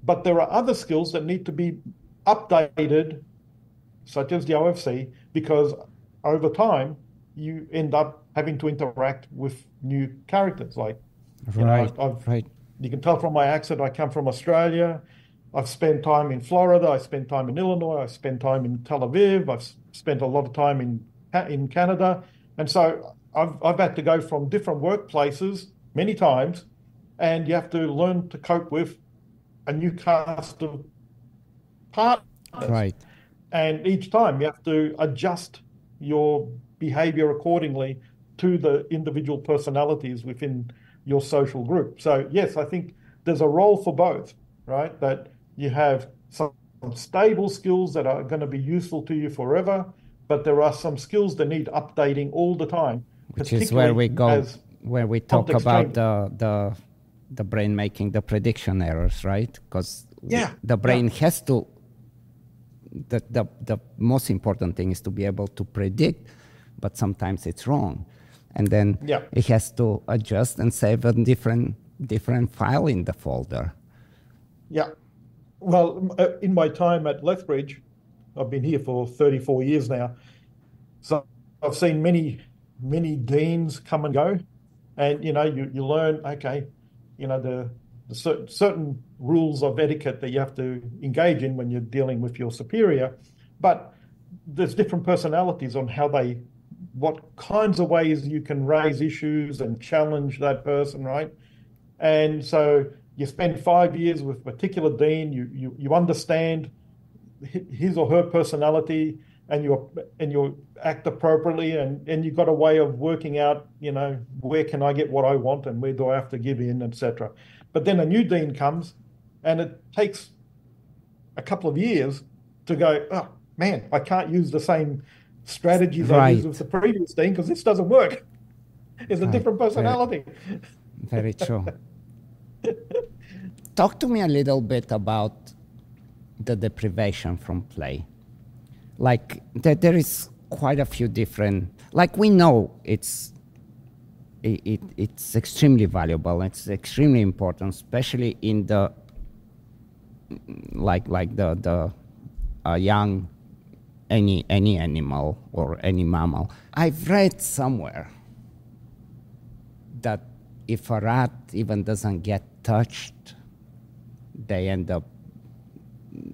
S2: But there are other skills that need to be updated, such as the OFC, because over time you end up having to interact with new characters. Like,
S1: right, right.
S2: You can tell from my accent, I come from Australia. I've spent time in Florida. I spent time in Illinois. I spent time in Tel Aviv. I've spent a lot of time in Canada. And so I've had to go from different workplaces many times, and you have to learn to cope with a new cast of partners.
S1: Right.
S2: And each time you have to adjust your behavior accordingly to the individual personalities within your social group. So yes, I think there's a role for both, right? That you have some stable skills that are going to be useful to you forever, but there are some skills that need updating all the time.
S1: Which is where we go, where we talk about the brain making the prediction errors, right? Because the brain has to, the most important thing is to be able to predict, but sometimes it's wrong. And then it has to adjust and save a different file in the folder. Yeah.
S2: Well, in my time at Lethbridge, I've been here for 34 years now. So I've seen many deans come and go. And, you learn, okay, the certain rules of etiquette that you have to engage in when you're dealing with your superior. But there's different personalities on what kinds of ways you can raise issues and challenge that person, right? And so you spend 5 years with a particular dean, you understand his or her personality, and you act appropriately, and you've got a way of working out, where can I get what I want and where do I have to give in, etc. But then a new dean comes, and it takes a couple of years to go, oh man, I can't use the same strategies I used with the previous dean because this doesn't work. It's a different personality.
S1: Very true. Talk to me a little bit about the deprivation from play. Like there is quite a few different, like we know it's extremely valuable, it's extremely important, especially in the young any animal or any mammal. I've read somewhere that if a rat even doesn't get touched, they end up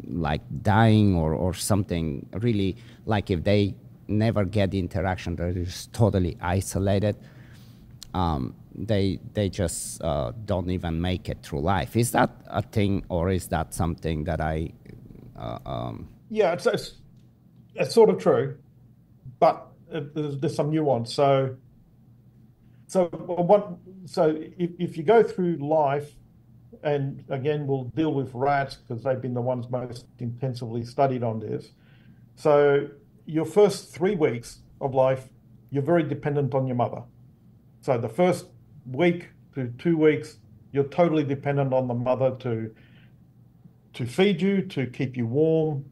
S1: like dying or something, really, like if they never get interaction, they're just totally isolated, they just don't even make it through life. Is that a thing, or is that something that
S2: Yeah, it's sort of true, but there's some nuance. If you go through life, and again, we'll deal with rats because they've been the ones most intensively studied on this. So your first 3 weeks of life, you're very dependent on your mother. So the first week to 2 weeks, you're totally dependent on the mother to feed you, to keep you warm.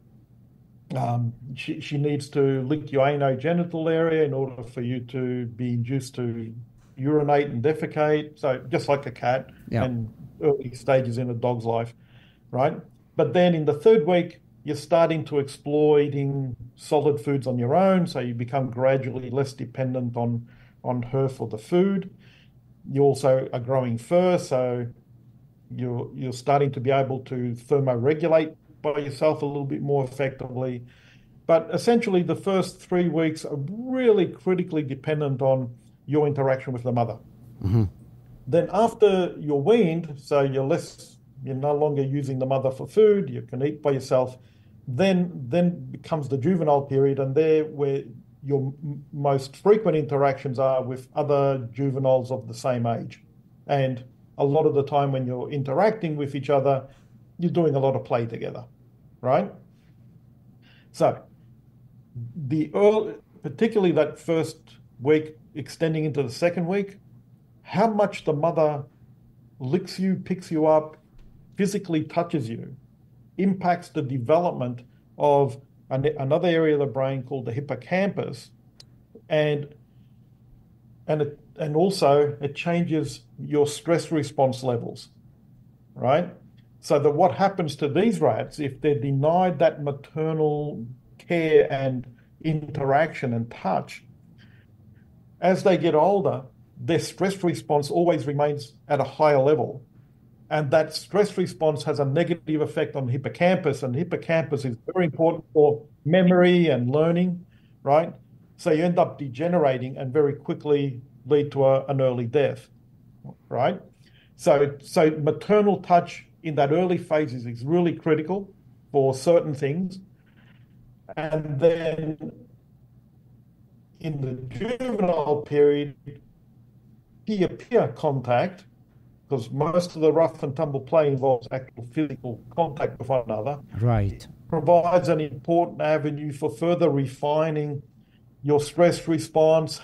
S2: She needs to lick your anogenital area in order for you to be induced to urinate and defecate. So just like a cat, and early stages in a dog's life, right? But then in the 3rd week, you're starting to explore eating solid foods on your own. So you become gradually less dependent on her for the food. You also are growing fur, so you're starting to be able to thermoregulate by yourself a little bit more effectively. But essentially, the first 3 weeks are really critically dependent on your interaction with the mother.
S1: Mm-hmm.
S2: Then after you're weaned, so you're no longer using the mother for food, you can eat by yourself, then becomes the juvenile period, and there where your most frequent interactions are with other juveniles of the same age. And a lot of the time when you're interacting with each other, you're doing a lot of play together, right? So particularly that first week extending into the 2nd week, how much the mother licks you, picks you up, physically touches you, impacts the development of another area of the brain called the hippocampus, and also it changes your stress response levels, right? So that what happens to these rats, if they're denied that maternal care and interaction and touch, as they get older, their stress response always remains at a higher level. And that stress response has a negative effect on the hippocampus, and the hippocampus is very important for memory and learning, right? So you end up degenerating and very quickly lead to an early death, right? So maternal touch in that early phases is really critical for certain things. And then in the juvenile period, peer-peer contact, because most of the rough and tumble play involves actual physical contact with one another,
S1: right,
S2: provides an important avenue for further refining your stress response,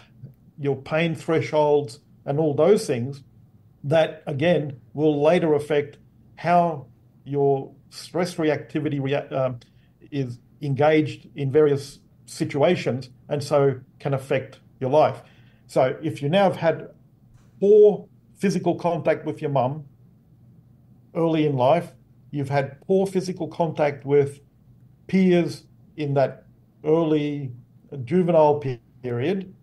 S2: your pain thresholds, and all those things that, again, will later affect how your stress reactivity is engaged in various situations, and so can affect your life. So if you now have had poor physical contact with your mum early in life, you've had poor physical contact with peers in that early juvenile period,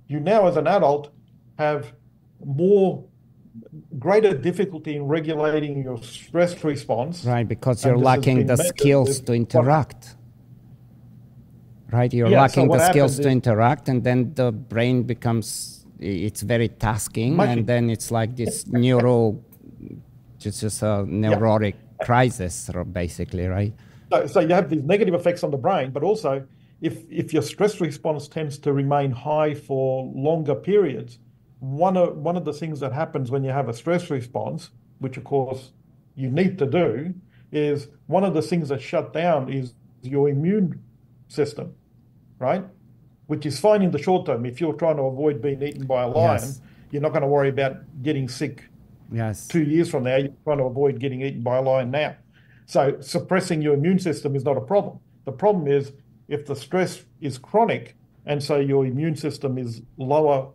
S2: you now as an adult have greater difficulty in regulating your stress response.
S1: Right, because you're lacking the skills to interact. Right, you're lacking the skills to interact, and then the brain becomes, it's very tasking, and then it's like this just a neurotic crisis, basically, right?
S2: So you have these negative effects on the brain, but also if your stress response tends to remain high for longer periods, one of the things that happens when you have a stress response, which of course you need to do, is one of the things that shut down is your immune system, right? Which is fine in the short term. If you're trying to avoid being eaten by a lion, you're not going to worry about getting sick 2 years from now. You're trying to avoid getting eaten by a lion now. So suppressing your immune system is not a problem. The problem is if the stress is chronic, and so your immune system is lower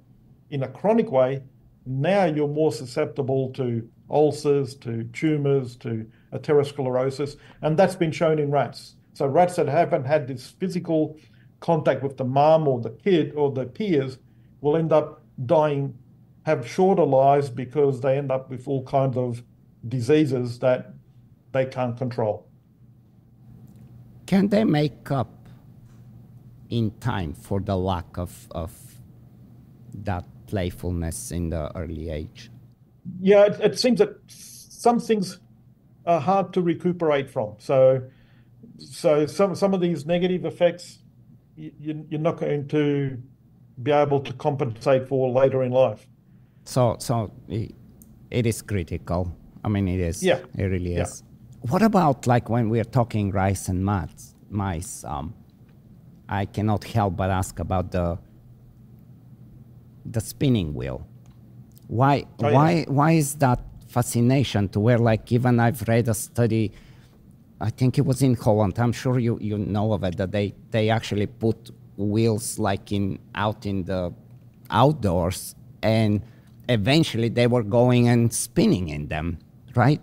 S2: in a chronic way, now you're more susceptible to ulcers, to tumors, to atherosclerosis, and that's been shown in rats. So rats that haven't had this physical contact with the mom or the kid or the peers will end up dying, have shorter lives because they end up with all kinds of diseases that they can't control.
S1: Can they make up in time for the lack of that playfulness in the early age?
S2: Yeah, it seems that some things are hard to recuperate from. So some of these negative effects, you're not going to be able to compensate for later in life.
S1: So it is critical. I mean, it is.
S2: Yeah,
S1: It really
S2: yeah.
S1: is. What about like when we are talking rice and mice? I cannot help but ask about the spinning wheel. Why
S2: Oh, yeah.
S1: why is that fascination to where, like, even I've read a study, I think it was in Holland, I'm sure you know of it, that they actually put wheels like out in the outdoors, and eventually they were going and spinning in them, right?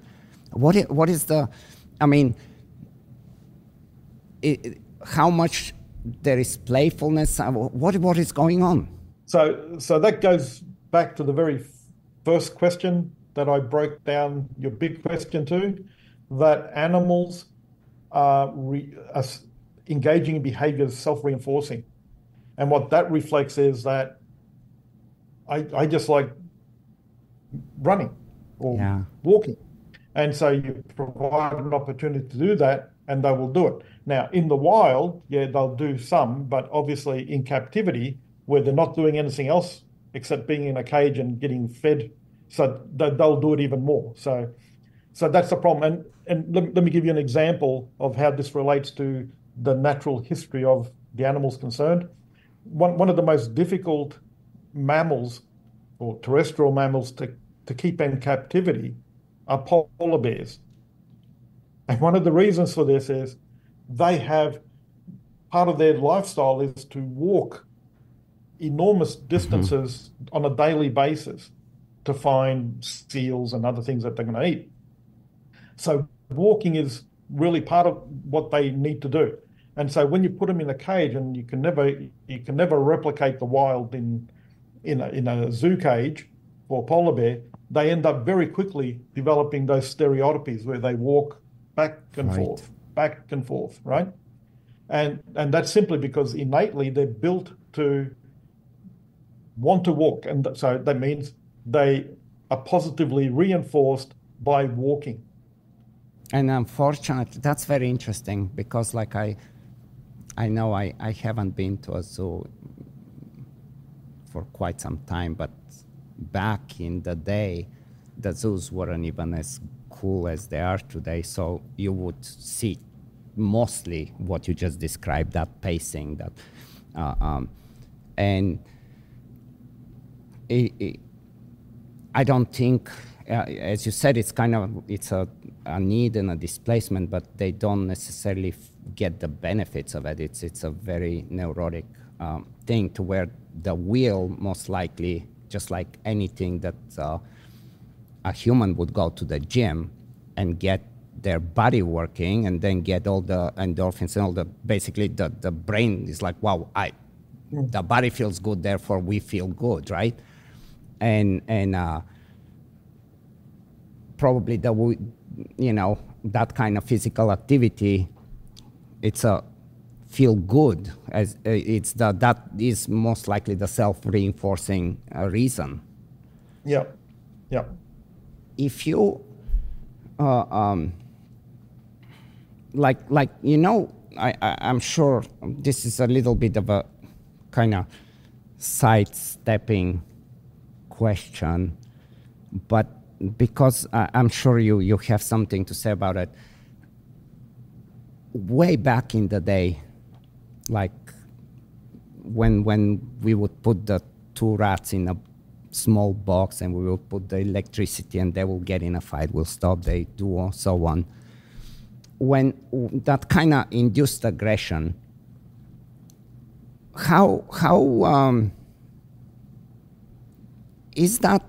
S1: What is the, I mean, how much there is playfulness? What is going on?
S2: So that goes back to the very first question that I broke down your big question to, that animals are engaging in behaviors self-reinforcing. And what that reflects is that I just like running or
S1: Yeah.
S2: walking. And so you provide an opportunity to do that, and they will do it. Now, in the wild, yeah, they'll do some, but obviously in captivity, where they're not doing anything else except being in a cage and getting fed, so they'll do it even more. So that's the problem. And let me give you an example of how this relates to the natural history of the animals concerned. One of the most difficult mammals or terrestrial mammals to keep in captivity are polar bears. And one of the reasons for this is they have, part of their lifestyle is to walk enormous distances on a daily basis to find seals and other things that they're going to eat. So walking is really part of what they need to do. And so when you put them in a cage, and you can never replicate the wild in a zoo cage for a polar bear, they end up very quickly developing those stereotypies where they walk back and forth, right? And that's simply because innately they're built to want to walk. And so that means they are positively reinforced by walking.
S1: And unfortunately, that's very interesting, because like I know I haven't been to a zoo for quite some time, but back in the day, the zoos weren't even as cool as they are today. So you would see mostly what you just described, that pacing, that, and I don't think, as you said, it's a need and a displacement, but they don't necessarily get the benefits of it. It's a very neurotic thing, to where the wheel, most likely, just like anything that a human would go to the gym and get their body working, and then get all the endorphins and all the, basically the brain is like, wow, the body feels good, therefore we feel good, right? And probably that kind of physical activity, it's a feel good, as that is most likely the self-reinforcing reason.
S2: Yeah, yeah.
S1: If you I'm sure this is a little bit of a kind of sidestepping question, but because I'm sure you have something to say about it. Way back in the day, like when we would put the two rats in a small box, and we will put the electricity, and they will get in a fight, we'll stop, they do so on. When that kind of induced aggression, how is that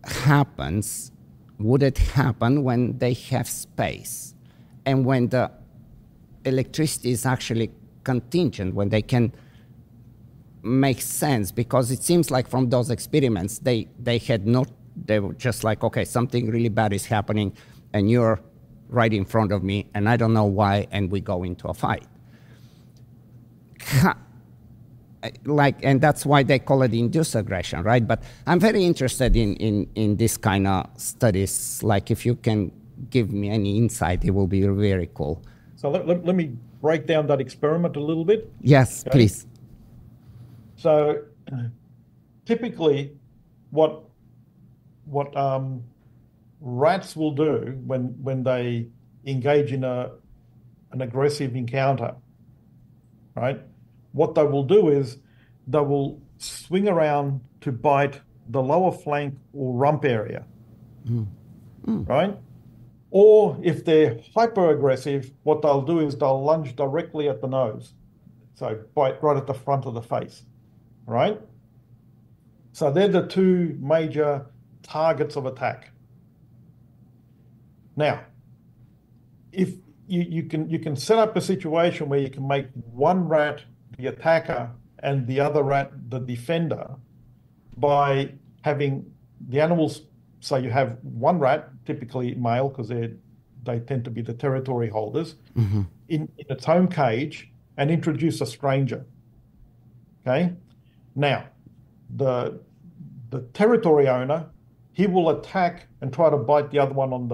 S1: happens? Would it happen when they have space, and when the electricity is actually contingent, when they can make sense? Because it seems like from those experiments, they were just like, okay, something really bad is happening, and you're right in front of me, and I don't know why, and we go into a fight. like, and that's why they call it induced aggression, right? But I'm very interested in this kind of studies. Like, if you can give me any insight, it will be very cool.
S2: So let me break down that experiment a little bit.
S1: Yes,
S2: Okay?
S1: please.
S2: So typically, what rats will do when they engage in an aggressive encounter, right? What they will do is they will swing around to bite the lower flank or rump area, right? Or if they're hyper aggressive, what they'll do is they'll lunge directly at the nose. So bite right at the front of the face, right? So they're the two major targets of attack. Now, if you can set up a situation where you can make one rat the attacker and the other rat the defender by having the animals. So you have one rat, typically male, because they tend to be the territory holders, in its home cage, and introduce a stranger. Okay. Now, the territory owner, he will attack and try to bite the other one on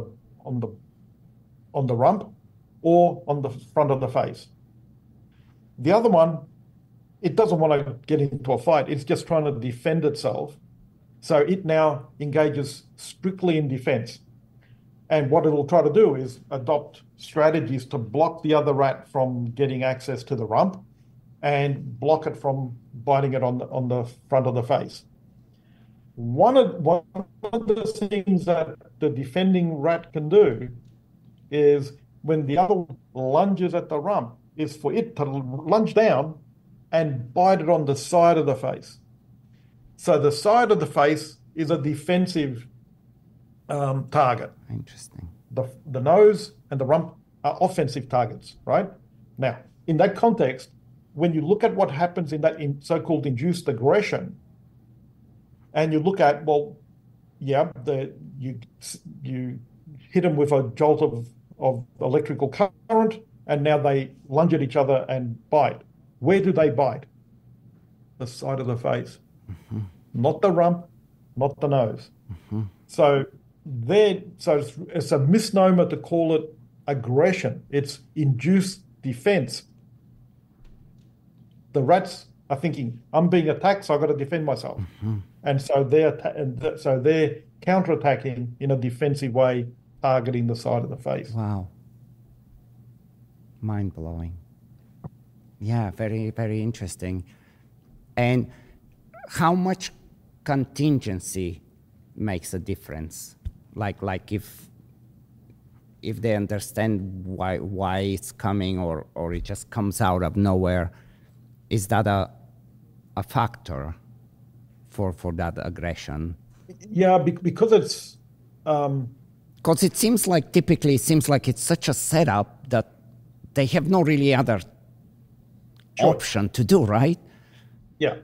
S2: the rump or on the front of the face. The other one, it doesn't want to get into a fight. It's just trying to defend itself. So it now engages strictly in defense. And what it'll try to do is adopt strategies to block the other rat from getting access to the rump and block it from biting it on the front of the face. One of the things that the defending rat can do is when the other lunges at the rump is for it to lunge down and bite it on the side of the face. So the side of the face is a defensive target.
S1: Interesting.
S2: The nose and the rump are offensive targets, right? Now, in that context, when you look at what happens in that so-called induced aggression, and you look at, well, yeah, you hit them with a jolt of electrical current, and now they lunge at each other and bite. Where do they bite? The side of the face. Not the rump, not the nose. So it's a misnomer to call it aggression. It's induced defense. The rats are thinking, I'm being attacked, so I've got to defend myself. And so they're counterattacking in a defensive way, targeting the side of the face.
S1: Wow. Mind-blowing. Yeah, very, very interesting. And how much contingency makes a difference? Like if they understand why it's coming or it just comes out of nowhere, is that a factor for that aggression?
S2: Yeah, because it's
S1: because it seems like it's such a setup that they have no really other option to do, right?
S2: Yeah.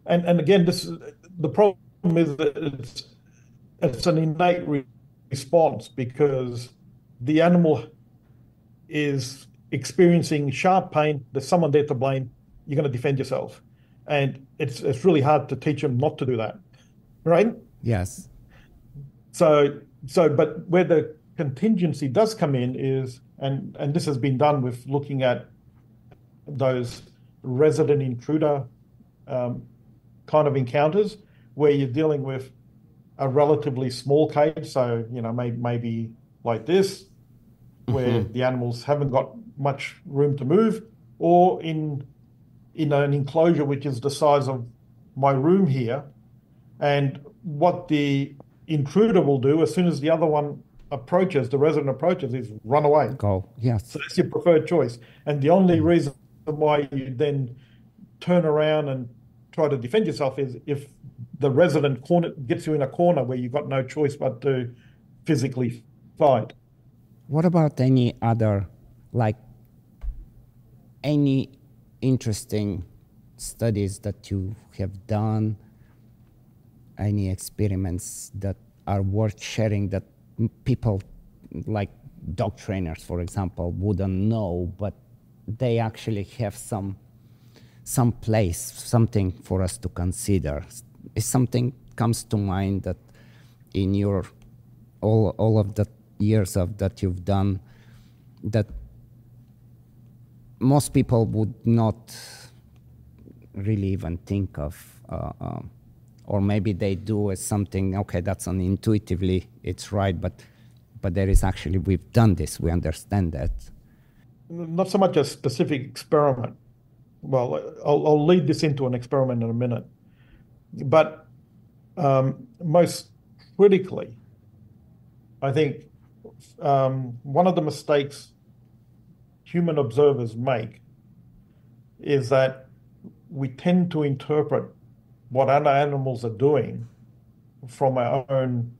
S2: And again, the problem is that it's an innate response because the animal is experiencing sharp pain. There's someone there to blame. You're going to defend yourself, and it's really hard to teach them not to do that, right?
S1: Yes.
S2: But where the contingency does come in is, and this has been done with looking at those resident intruder kind of encounters where you're dealing with a relatively small cage, so maybe like this, where the animals haven't got much room to move, or in an enclosure which is the size of my room here. And what the intruder will do as soon as the other one approaches, the resident approaches, is run away.
S1: Go, yes.
S2: So that's your preferred choice. And the only reason why you then turn around and try to defend yourself is if the resident corner gets you in a corner where you've got no choice but to physically fight.
S1: What about any other, any interesting studies that you have done, any experiments that are worth sharing that people like dog trainers, for example, wouldn't know, but they actually have some place, something for us to consider. If something comes to mind that in your all of the years of that you've done, that most people would not really even think of, or maybe they do as something, okay, that's intuitively, it's right, but there is actually, we've done this, we understand that.
S2: Not so much a specific experiment. Well, I'll lead this into an experiment in a minute. But most critically, I think one of the mistakes human observers make is that we tend to interpret what other animals are doing from our own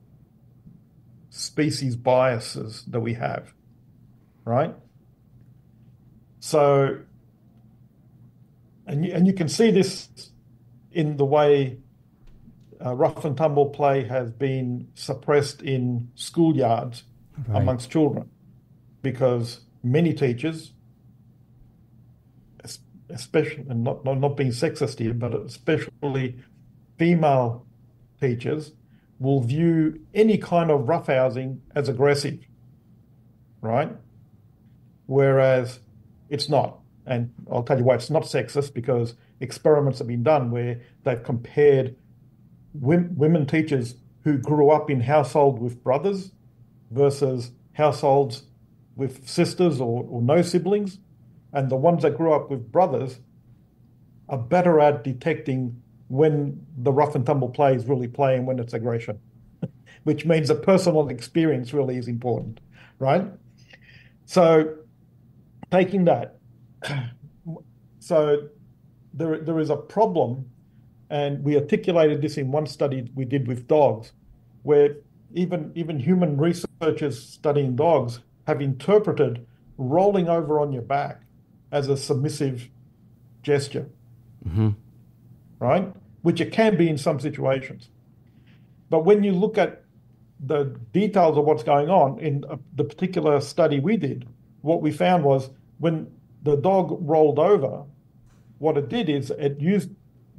S2: species biases that we have, right? So, and you can see this in the way rough and tumble play has been suppressed in schoolyards amongst children, because many teachers, especially, and not being sexist here, but especially female teachers, will view any kind of roughhousing as aggressive, right? Whereas it's not. And I'll tell you why it's not sexist, because experiments have been done where they've compared women teachers who grew up in households with brothers versus households with sisters or no siblings. And the ones that grew up with brothers are better at detecting when the rough and tumble play is really playing, when it's aggression, which means the personal experience really is important, right? So taking that, so there is a problem, and we articulated this in one study we did with dogs, where even human researchers studying dogs have interpreted rolling over on your back as a submissive gesture, right? Which it can be in some situations. But when you look at the details of what's going on in the particular study we did, what we found was when the dog rolled over, what it did is it used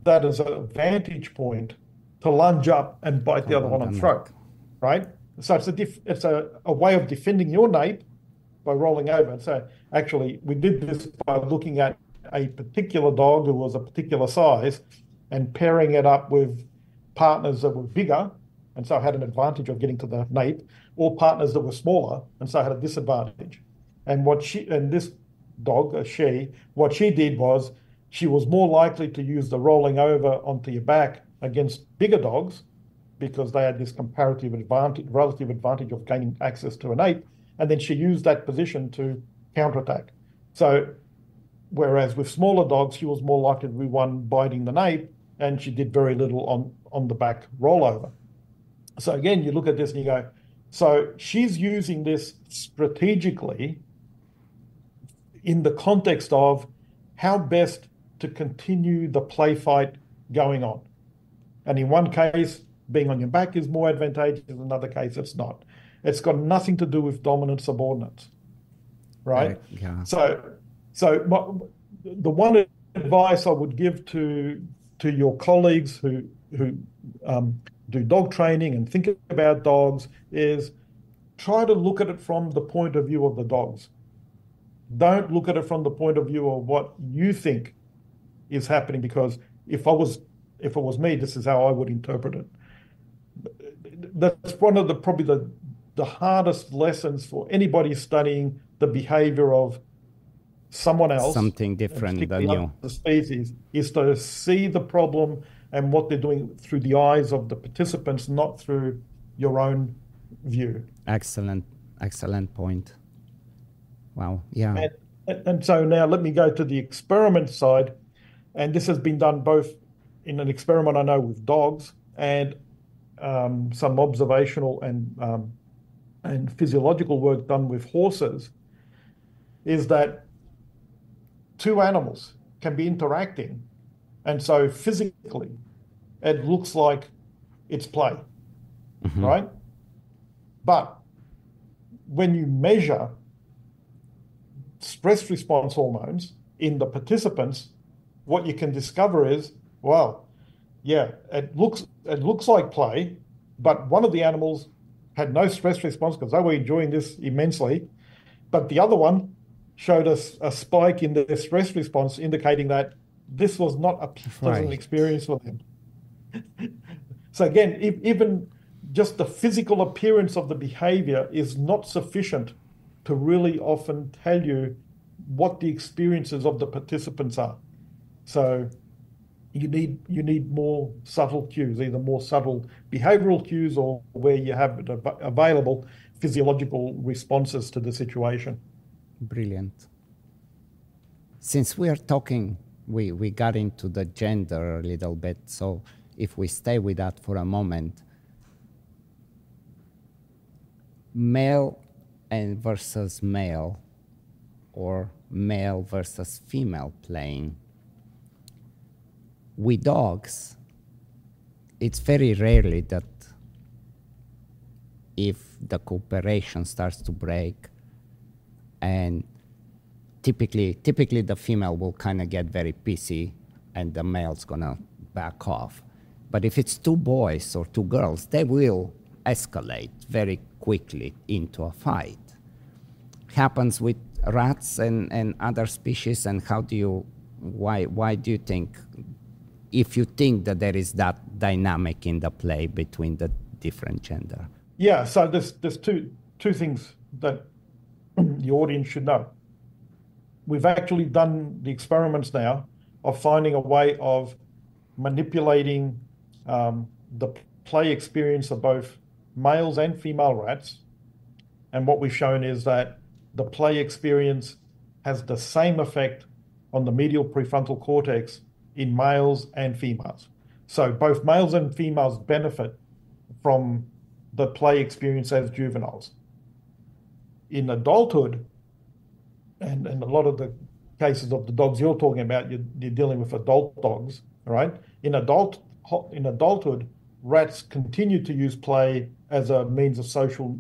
S2: that as a vantage point to lunge up and bite the other one on the throat, right? So it's a way of defending your nape by rolling over. So actually, we did this by looking at a particular dog who was a particular size and pairing it up with partners that were bigger, and so had an advantage of getting to the nape, or partners that were smaller, and so had a disadvantage. And this dog, what she did was she was more likely to use the rolling over onto your back against bigger dogs, because they had this relative advantage of gaining access to an ape, and then she used that position to counterattack. So, whereas with smaller dogs, she was more likely to be one biting the nape, and she did very little on the back rollover. So again, you look at this and you go, so she's using this strategically in the context of how best to continue the play fight going on. And in one case, being on your back is more advantageous. In another case, it's not. It's got nothing to do with dominant subordinates, right?
S1: Yeah.
S2: So the one advice I would give to your colleagues who do dog training and think about dogs is try to look at it from the point of view of the dogs. Don't look at it from the point of view of what you think is happening, because if it was me, this is how I would interpret it. That's one of probably the hardest lessons for anybody studying the behavior of someone else,
S1: something different than you,
S2: the species, is to see the problem and what they're doing through the eyes of the participants, not through your own view.
S1: Excellent point. Wow. Yeah.
S2: And so now let me go to the experiment side. And this has been done both in an experiment I know with dogs and some observational and physiological work done with horses, is that two animals can be interacting. And so physically, it looks like it's play, right? But when you measure stress response hormones in the participants, what you can discover is, well, yeah, it looks like play, but one of the animals had no stress response because they were enjoying this immensely, but the other one showed us a spike in their stress response, indicating that this was not a pleasant experience for them. So again, even just the physical appearance of the behavior is not sufficient to really often tell you what the experiences of the participants are. So you need more subtle cues, either more subtle behavioral cues or where you have available physiological responses to the situation.
S1: Brilliant. Since we are talking, we got into the gender a little bit, so if we stay with that for a moment, male and versus male, or male versus female playing. With dogs, it's very rarely that if the cooperation starts to break, and typically the female will kind of get very pissy and the male's gonna back off. But if it's two boys or two girls, they will escalate very quickly into a fight. Happens with rats and other species, and why do you think, if you think that there is that dynamic in the play between the different gender?
S2: Yeah, so there's two things that the audience should know. We've actually done the experiments now of finding a way of manipulating the play experience of both males and female rats. And what we've shown is that the play experience has the same effect on the medial prefrontal cortex in males and females. So both males and females benefit from the play experience as juveniles. In adulthood, and a lot of the cases of the dogs you're talking about, you're dealing with adult dogs, right? In adulthood, rats continue to use play as a means of social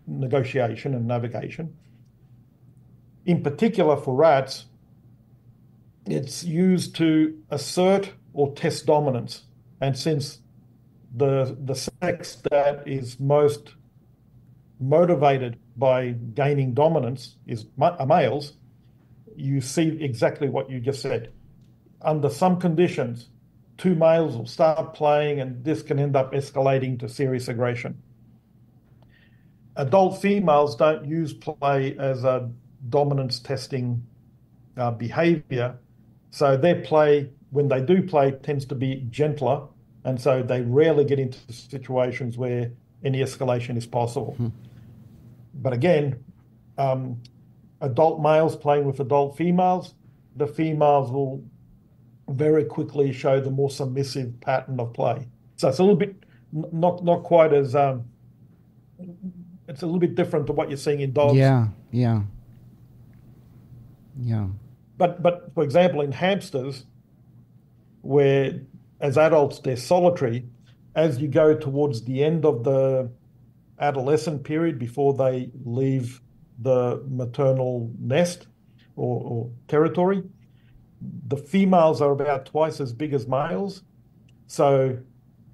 S2: negotiation and navigation. In particular for rats, it's used to assert or test dominance. And since the sex that is most motivated by gaining dominance is males, you see exactly what you just said. Under some conditions, two males will start playing and this can end up escalating to serious aggression. Adult females don't use play as a dominance testing behavior. So their play, when they do play, tends to be gentler. And so they rarely get into situations where any escalation is possible. But again, adult males playing with adult females, the females will very quickly show the more submissive pattern of play. So it's a little bit, not quite as, it's a little bit different to what you're seeing in dogs.
S1: Yeah.
S2: But for example, in hamsters, where as adults they're solitary, as you go towards the end of the adolescent period before they leave the maternal nest or territory, the females are about twice as big as males. So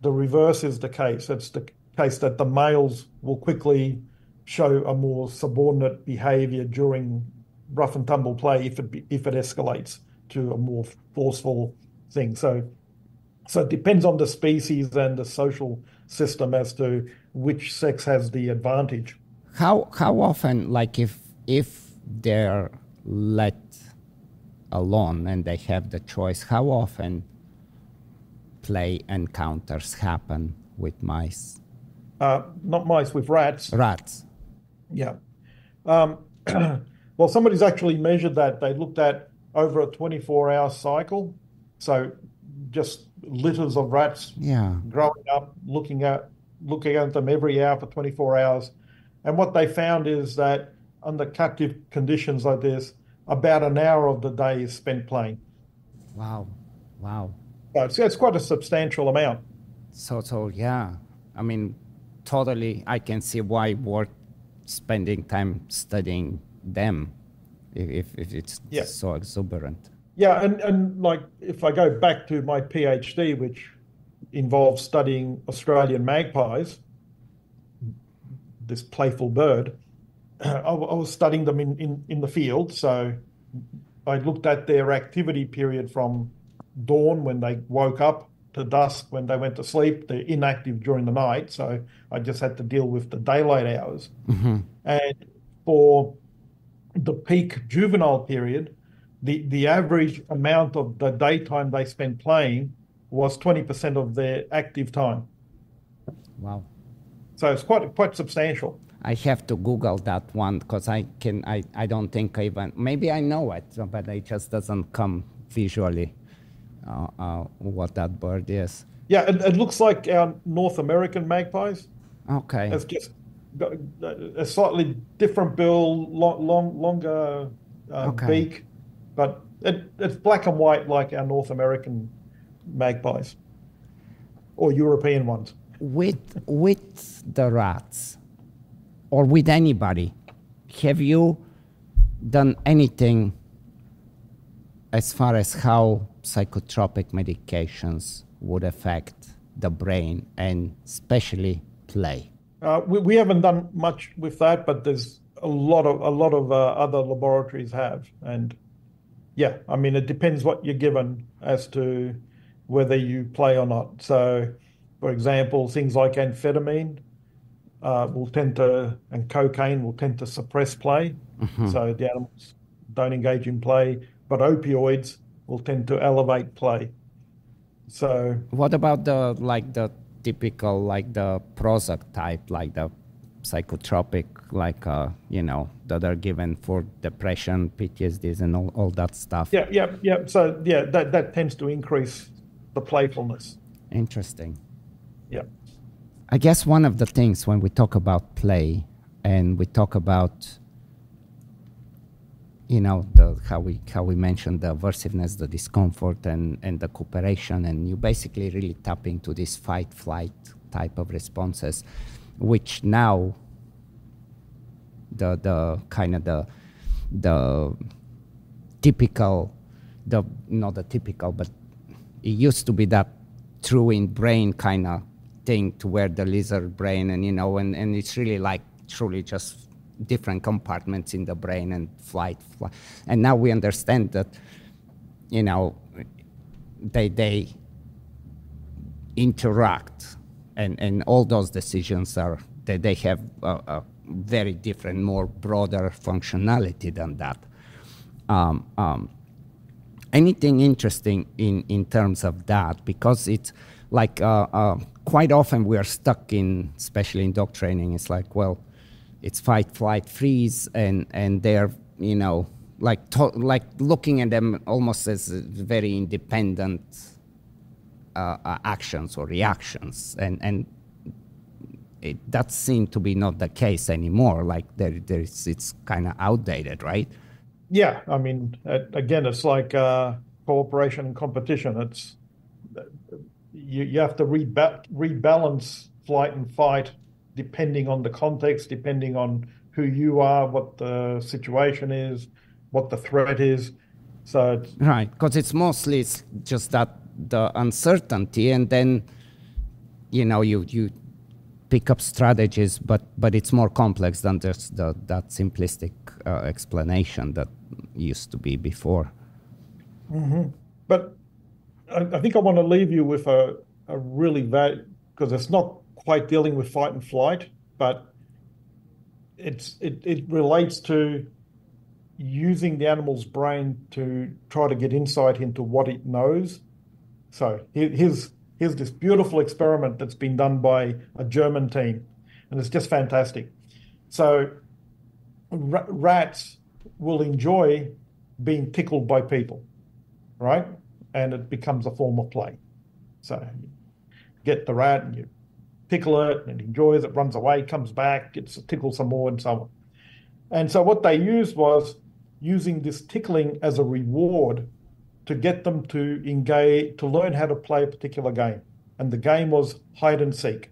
S2: the reverse is the case. It's the case that the males will quickly show a more subordinate behavior during rough and tumble play if it escalates to a more forceful thing. So it depends on the species and the social system as to which sex has the advantage.
S1: How often, like if they're let alone and they have the choice, how often play encounters happen with mice?
S2: Not mice, with rats.
S1: Rats.
S2: Yeah. Well, somebody's actually measured that. They looked at over a 24-hour cycle. So just litters of rats growing up, looking at them every hour for 24 hours. And what they found is that under captive conditions like this, about an hour of the day is spent playing.
S1: Wow.
S2: So it's quite a substantial amount.
S1: So yeah. I mean, totally, I can see why worth spending time studying them if it's
S2: Yeah.
S1: so exuberant.
S2: Yeah, and like if I go back to my PhD, which involves studying Australian magpies, this playful bird, I was studying them in the field. So I looked at their activity period from dawn when they woke up to dusk when they went to sleep. They're inactive during the night. So I just had to deal with the daylight hours. And for the peak juvenile period, the average amount of the daytime they spent playing was 20% of their active time.
S1: Wow.
S2: So it's quite substantial.
S1: I have to Google that one because I don't think I even, maybe I know it, but it just doesn't come visually what that bird is.
S2: Yeah, it looks like our North American magpies.
S1: Okay.
S2: It's just got a slightly different bill, longer
S1: Okay.
S2: beak, but it's black and white like our North American magpies or European ones.
S1: With the rats or with anybody, have you done anything as far as how psychotropic medications would affect the brain and especially play?
S2: We haven't done much with that, but there's a lot of other laboratories have, and yeah, I mean it depends what you're given as to whether you play or not. So, for example, things like amphetamine and cocaine will tend to suppress play, so the animals don't engage in play. But opioids will tend to elevate play. So
S1: what about the typical like the Prozac type, like the psychotropic, like that are given for depression, PTSDs, and all that stuff?
S2: Yeah. So yeah, that tends to increase the playfulness.
S1: Interesting.
S2: Yeah.
S1: I guess one of the things when we talk about play and we talk about how we mentioned the aversiveness, the discomfort, and the cooperation, and you basically really tap into this fight flight type of responses, which now the kind of the typical, not the typical, but it used to be that true in brain kind of thing, to where the lizard brain and it's really like truly just different compartments in the brain and flight. And now we understand that, they interact, and all those decisions they have a very different, more broader functionality than that. Anything interesting in terms of that? Because it's like quite often we are stuck in, especially in dog training, it's like, well, it's fight, flight, freeze, and they're like looking at them almost as very independent actions or reactions, and it that seemed to be not the case anymore. Like it's kind of outdated, right?
S2: Yeah, I mean, again, it's like cooperation and competition. It's you have to rebalance flight and fight depending on the context, depending on who you are, what the situation is, what the threat is. So
S1: right, because it's just that the uncertainty, and then you pick up strategies, but it's more complex than just that simplistic explanation that used to be before.
S2: Mm-hmm. But I think I want to leave you with a really because it's not quite dealing with fight and flight, but it relates to using the animal's brain to try to get insight into what it knows. So here's this beautiful experiment that's been done by a German team, and it's just fantastic. So rats will enjoy being tickled by people, right? And it becomes a form of play. So you get the rat and you tickle it, and it enjoys it, runs away, comes back, gets tickled some more, and so on. And so what they used was using this tickling as a reward to get them to engage, to learn how to play a particular game. And the game was hide and seek.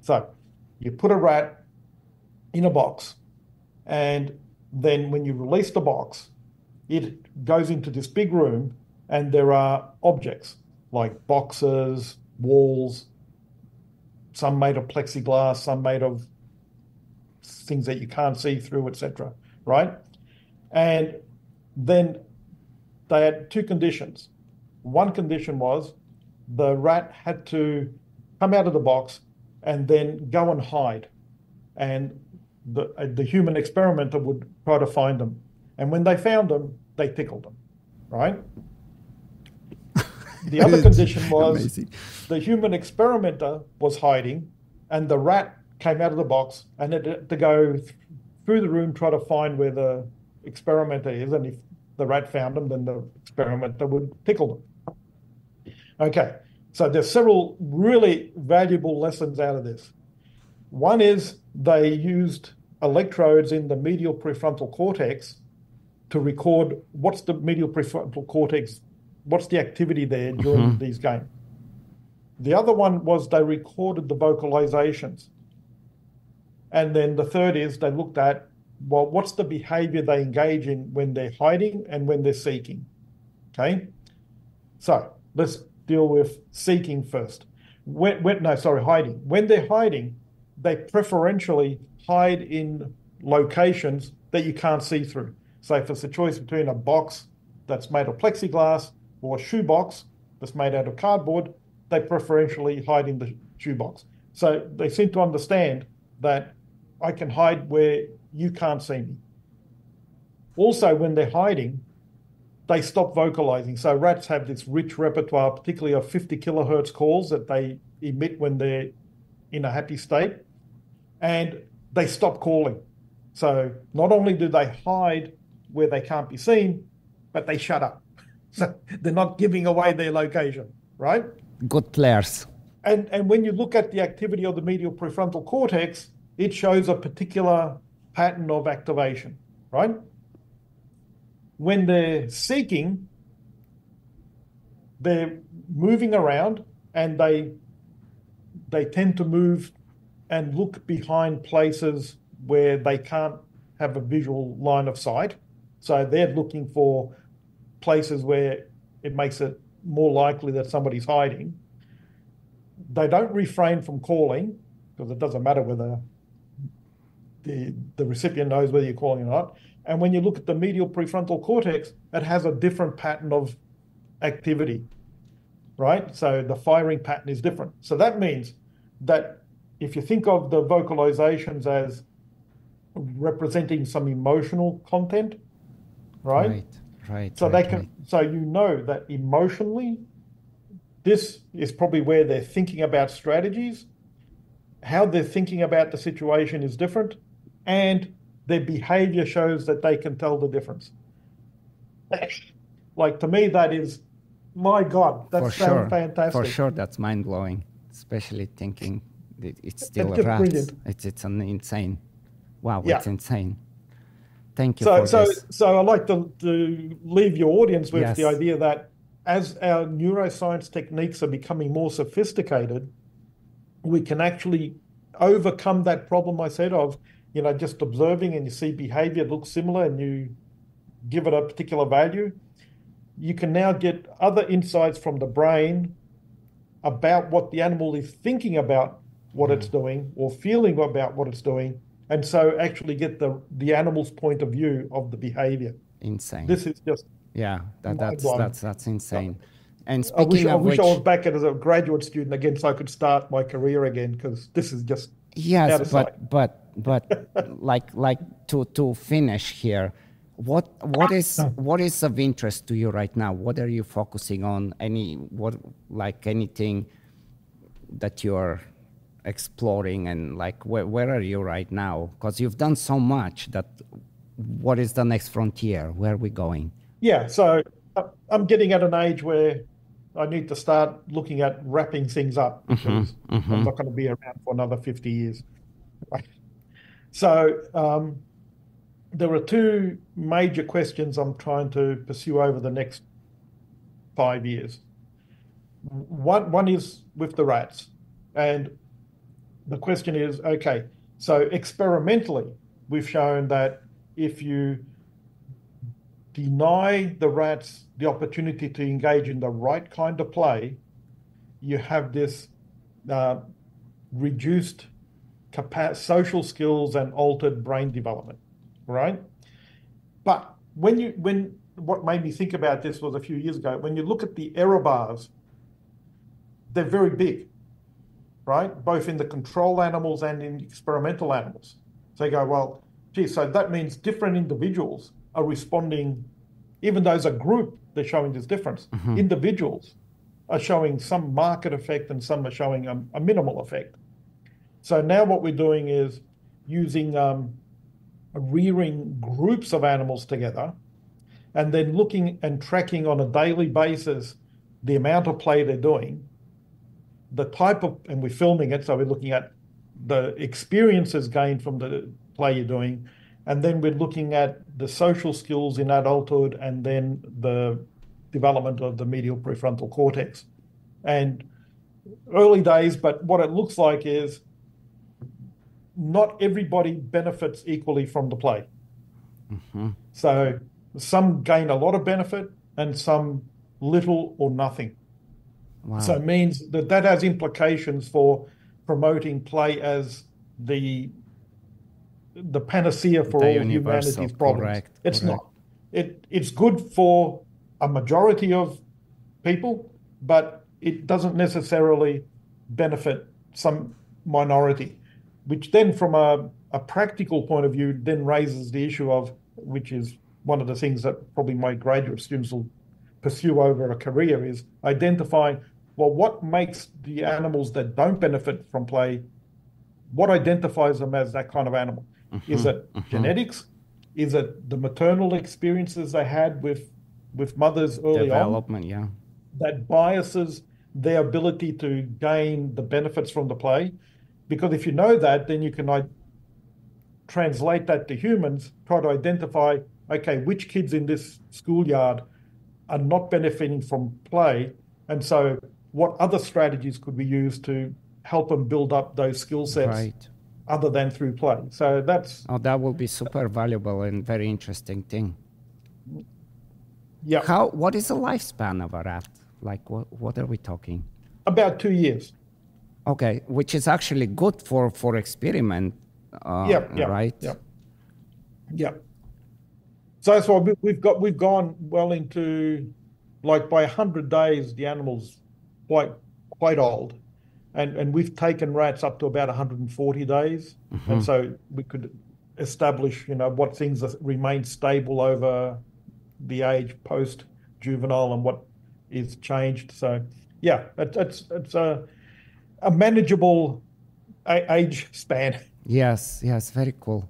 S2: So you put a rat in a box, and then when you release the box, it goes into this big room and there are objects like boxes, walls, some made of plexiglass, some made of things that you can't see through, etc. Right? And then they had two conditions. One condition was the rat had to come out of the box and then go and hide. And the human experimenter would try to find them. And when they found them, they tickled them, right? The other condition was amazing. The human experimenter was hiding and the rat came out of the box and it had to go through the room, try to find where the experimenter is. And if the rat found them, then the experimenter would tickle them. Okay, so there's several really valuable lessons out of this. One is they used electrodes in the medial prefrontal cortex to record what's the medial prefrontal cortex, what's the activity there during these games. The other one was they recorded the vocalizations. And then the third is they looked at, well, what's the behavior they engage in when they're hiding and when they're seeking? Okay, so let's deal with seeking first. Hiding. When they're hiding, they preferentially hide in locations that you can't see through. So if it's a choice between a box that's made of plexiglass or a shoebox that's made out of cardboard, they preferentially hide in the shoebox. So they seem to understand that I can hide where you can't see me. Also, when they're hiding, they stop vocalizing. So rats have this rich repertoire, particularly of 50 kilohertz calls that they emit when they're in a happy state, and they stop calling. So not only do they hide where they can't be seen, but they shut up. So they're not giving away their location, right?
S1: Good players.
S2: And when you look at the activity of the medial prefrontal cortex, it shows a particular pattern of activation, right? When they're seeking, they're moving around and they tend to move and look behind places where they can't have a visual line of sight. So they're looking for places where it makes it more likely that somebody's hiding. They don't refrain from calling because it doesn't matter whether the recipient knows whether you're calling or not. And when you look at the medial prefrontal cortex, it has a different pattern of activity, right? So the firing pattern is different. So that means that if you think of the vocalizations as representing some emotional content, right? So so you know that emotionally, this is probably where they're thinking about strategies. How they're thinking about the situation is different, and their behavior shows that they can tell the difference. Like, to me, that is, my God, that's fantastic.
S1: For sure, that's mind-blowing, especially thinking that it's still a rat. It's an insane. Wow, yeah. It's insane. Thank you for this.
S2: So I'd like to leave your audience with the idea that as our neuroscience techniques are becoming more sophisticated, we can actually overcome that problem I said of, just observing and you see behavior looks similar and you give it a particular value. You can now get other insights from the brain about what the animal is thinking about what it's doing or feeling about what it's doing, and so actually get the animal's point of view of the behavior.
S1: Insane.
S2: This is just
S1: that's insane. And
S2: I wish I
S1: was
S2: back as a graduate student again, so I could start my career again, because this is just
S1: out of sight. but like to finish here, what is of interest to you right now? What are you focusing on? Anything that you're exploring, and where are you right now? Because you've done so much. What is the next frontier? Where are we going?
S2: Yeah, so I'm getting at an age where I need to start looking at wrapping things up, because I'm not going to be around for another 50 years. Right? So there are two major questions I'm trying to pursue over the next 5 years. One is with the rats, and the question is, okay, so experimentally, we've shown that if you deny the rats the opportunity to engage in the right kind of play, you have this reduced social skills and altered brain development, right? But what made me think about this was a few years ago, when you look at the error bars, they're very big, right? Both in the control animals and in experimental animals. So you go, well, gee, so that means different individuals are responding, even though as a group, they're showing this difference. Mm-hmm. Individuals are showing some marked effect and some are showing a minimal effect. So now what we're doing is using rearing groups of animals together and then looking and tracking on a daily basis the amount of play they're doing, the type of, and we're filming it, so we're looking at the experiences gained from the play you're doing, and then we're looking at the social skills in adulthood and then the development of the medial prefrontal cortex. And early days, but what it looks like is not everybody benefits equally from the play. Mm-hmm. So some gain a lot of benefit and some little or nothing. Wow. So it means that has implications for promoting play as the panacea for all humanity's problems.
S1: Correct,
S2: it's not. It's good for a majority of people, but it doesn't necessarily benefit some minority, which then from a practical point of view then raises the issue of, which is one of the things that probably my graduate students will pursue over a career, is identifying, well, what makes the animals that don't benefit from play, what identifies them as that kind of animal? Mm-hmm. Is it genetics? Is it the maternal experiences they had with mothers early
S1: Development, yeah.
S2: that biases their ability to gain the benefits from the play? Because if you know that, then you can translate that to humans, try to identify, okay, which kids in this schoolyard are not benefiting from play, and so what other strategies could we use to help them build up those skill sets other than through play? So that's...
S1: Oh, that will be super valuable and very interesting thing.
S2: Yeah.
S1: What is the lifespan of a rat? Like, what are we talking?
S2: About 2 years.
S1: Okay, which is actually good for experiment, right?
S2: Yeah. So that's why we've gone well into, like, by 100 days, the animal's quite old, and we've taken rats up to about 140 days, mm-hmm. and so we could establish, what things remain stable over the age post juvenile and what is changed. So yeah, it's a manageable age span.
S1: Yes, very cool.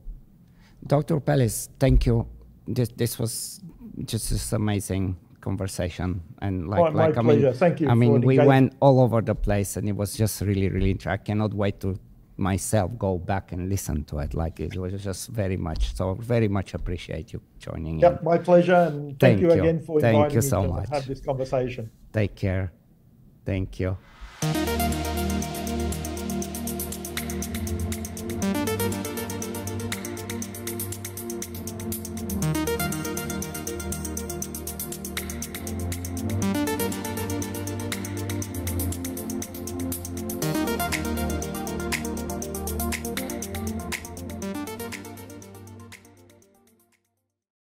S1: Dr. Pellis, thank you. This was just this amazing conversation, and
S2: my pleasure. Thank you.
S1: I mean, we went all over the place, and it was just really, really interesting. I cannot wait to myself go back and listen to it. Like, it was just very much appreciate you joining.
S2: Yep, my pleasure, and thank you again for inviting me
S1: so
S2: to
S1: much.
S2: have this conversation.
S1: Take care. Thank you.